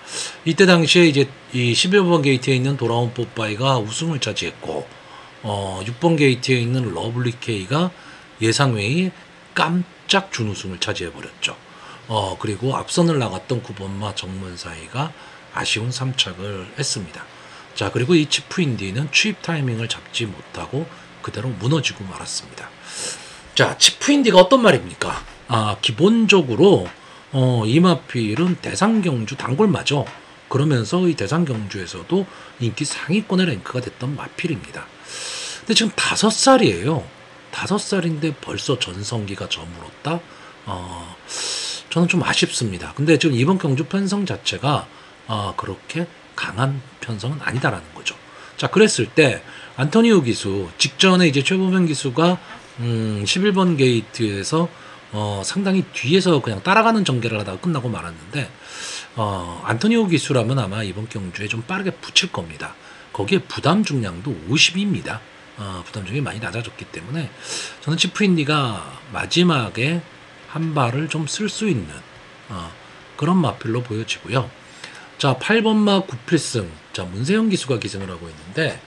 이때 당시에 이제 이 11번 게이트에 있는 돌아온 뽀빠이가 우승을 차지했고, 6번 게이트에 있는 러블리 K가 예상외의 깜짝 준우승을 차지해버렸죠. 그리고 앞선을 나갔던 9번마 정문사이가 아쉬운 3착을 했습니다. 자, 그리고 이 치프인디는 취입 타이밍을 잡지 못하고 그대로 무너지고 말았습니다. 자, 치프인디가 어떤 말입니까? 기본적으로 이 마필은 대상경주 단골마죠. 그러면서 이 대상경주에서도 인기 상위권의 랭크가 됐던 마필입니다. 근데 지금 5살이에요. 5살인데 벌써 전성기가 저물었다? 저는 좀 아쉽습니다. 근데 지금 이번 경주 편성 자체가 그렇게 강한 편성은 아니다라는 거죠. 자, 그랬을 때 안토니오 기수, 직전에 이제 최보명 기수가 11번 게이트에서 상당히 뒤에서 그냥 따라가는 전개를 하다가 끝나고 말았는데, 안토니오 기수라면 아마 이번 경주에 좀 빠르게 붙일 겁니다. 거기에 부담 중량도 50입니다. 부담 중량이 많이 낮아졌기 때문에 저는 치프인디가 마지막에 한 발을 좀 쓸 수 있는 그런 마필로 보여지고요. 자, 8번마 구필승, 자, 문세영 기수가 기승을 하고 있는데,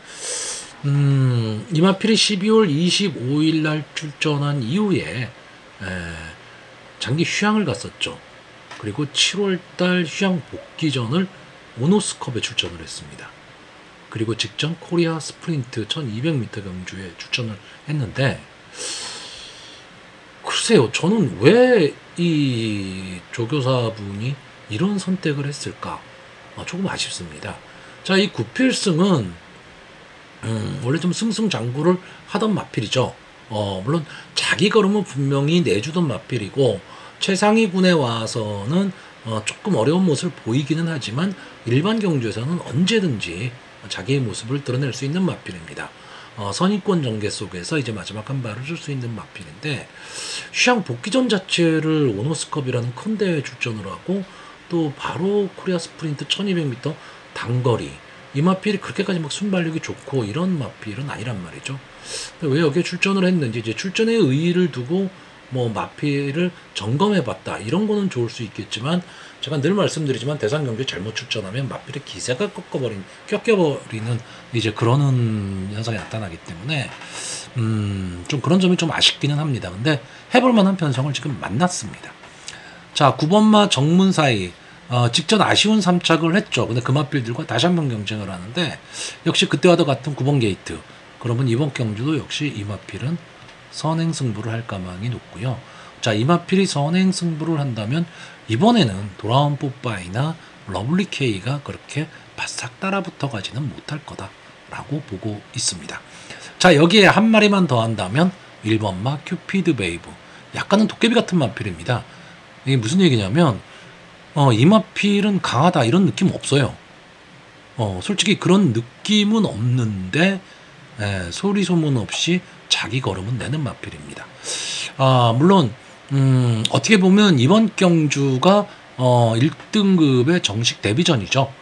이 마필이 12월 25일 날 출전한 이후에 장기 휴양을 갔었죠. 그리고 7월달 휴양 복귀전을 오노스컵에 출전을 했습니다. 그리고 직전 코리아 스프린트 1200m 경주에 출전을 했는데, 글쎄요, 저는 왜 이 조교사분이 이런 선택을 했을까? 조금 아쉽습니다. 자, 이 구필승은 원래 좀 승승장구를 하던 마필이죠. 물론 자기 걸음은 분명히 내주던 마필이고, 최상위군에 와서는 조금 어려운 모습을 보이기는 하지만 일반 경주에서는 언제든지 자기의 모습을 드러낼 수 있는 마필입니다. 선의권 전개 속에서 이제 마지막 한 발을 줄 수 있는 마필인데, 휴양 복귀전 자체를 오노스컵이라는 큰 대회에 출전을 하고, 또 바로 코리아 스프린트 1200m 단거리, 이 마필이 그렇게까지 막 순발력이 좋고 이런 마필은 아니란 말이죠. 근데 왜 여기에 출전을 했는지, 이제 출전의 의의를 두고 뭐 마필을 점검해봤다, 이런 거는 좋을 수 있겠지만, 제가 늘 말씀드리지만 대상 경기에 잘못 출전하면 마필의 기세가 꺾여버리는 이제 그러는 현상이 나타나기 때문에 좀 그런 점이 좀 아쉽기는 합니다. 근데 해볼 만한 편성을 지금 만났습니다. 자, 9번마 정문사이, 직전 아쉬운 3착을 했죠. 근데 그 마필들과 다시 한번 경쟁을 하는데, 역시 그때와도 같은 9번 게이트. 그러면 이번 경주도 역시 이 마필은 선행승부를 할 가망이 높고요. 자, 이 마필이 선행승부를 한다면 이번에는 돌아온 뽀빠이나 러블리 K가 그렇게 바싹 따라붙어 가지는 못할 거다라고 보고 있습니다. 자, 여기에 한 마리만 더 한다면 1번마 큐피드 베이브, 약간은 도깨비 같은 마필입니다. 이게 무슨 얘기냐면 이 마필은 강하다 이런 느낌 없어요. 솔직히 그런 느낌은 없는데 소리 소문 없이 자기 걸음은 내는 마필입니다. 물론 어떻게 보면 이번 경주가 1등급의 정식 데뷔전이죠.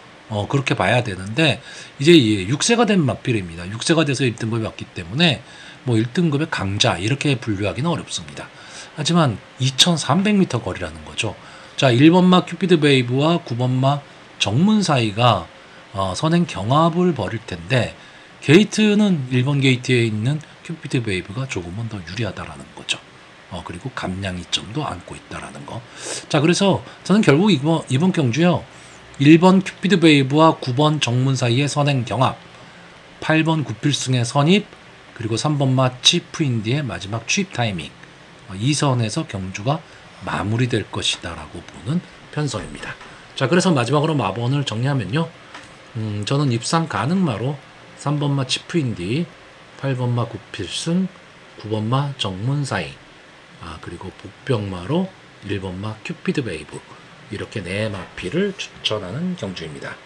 그렇게 봐야 되는데 이제 6세가 된 마필입니다. 6세가 돼서 1등급이 왔기 때문에 뭐 1등급의 강자 이렇게 분류하기는 어렵습니다. 하지만 2300m 거리라는 거죠. 자, 1번마 큐피드 베이브와 9번마 정문 사이가 선행 경합을 벌일 텐데 게이트는 1번 게이트에 있는 큐피드 베이브가 조금은 더 유리하다라는 거죠. 그리고 감량이점도 안고 있다라는 거. 자, 그래서 저는 결국 이번 경주요. 1번 큐피드 베이브와 9번 정문 사이의 선행 경합, 8번 구필승의 선입, 그리고 3번마 치프인디의 마지막 취입 타이밍, 이 선에서 경주가 마무리될 것이다라고 보는 편성입니다. 자, 그래서 마지막으로 마번을 정리하면요. 저는 입상 가능마로 3번마 치프인디, 8번마 구필승, 9번마 정문사이, 그리고 복병마로 1번마 큐피드 베이브 이렇게 네 마필을 추천하는 경주입니다.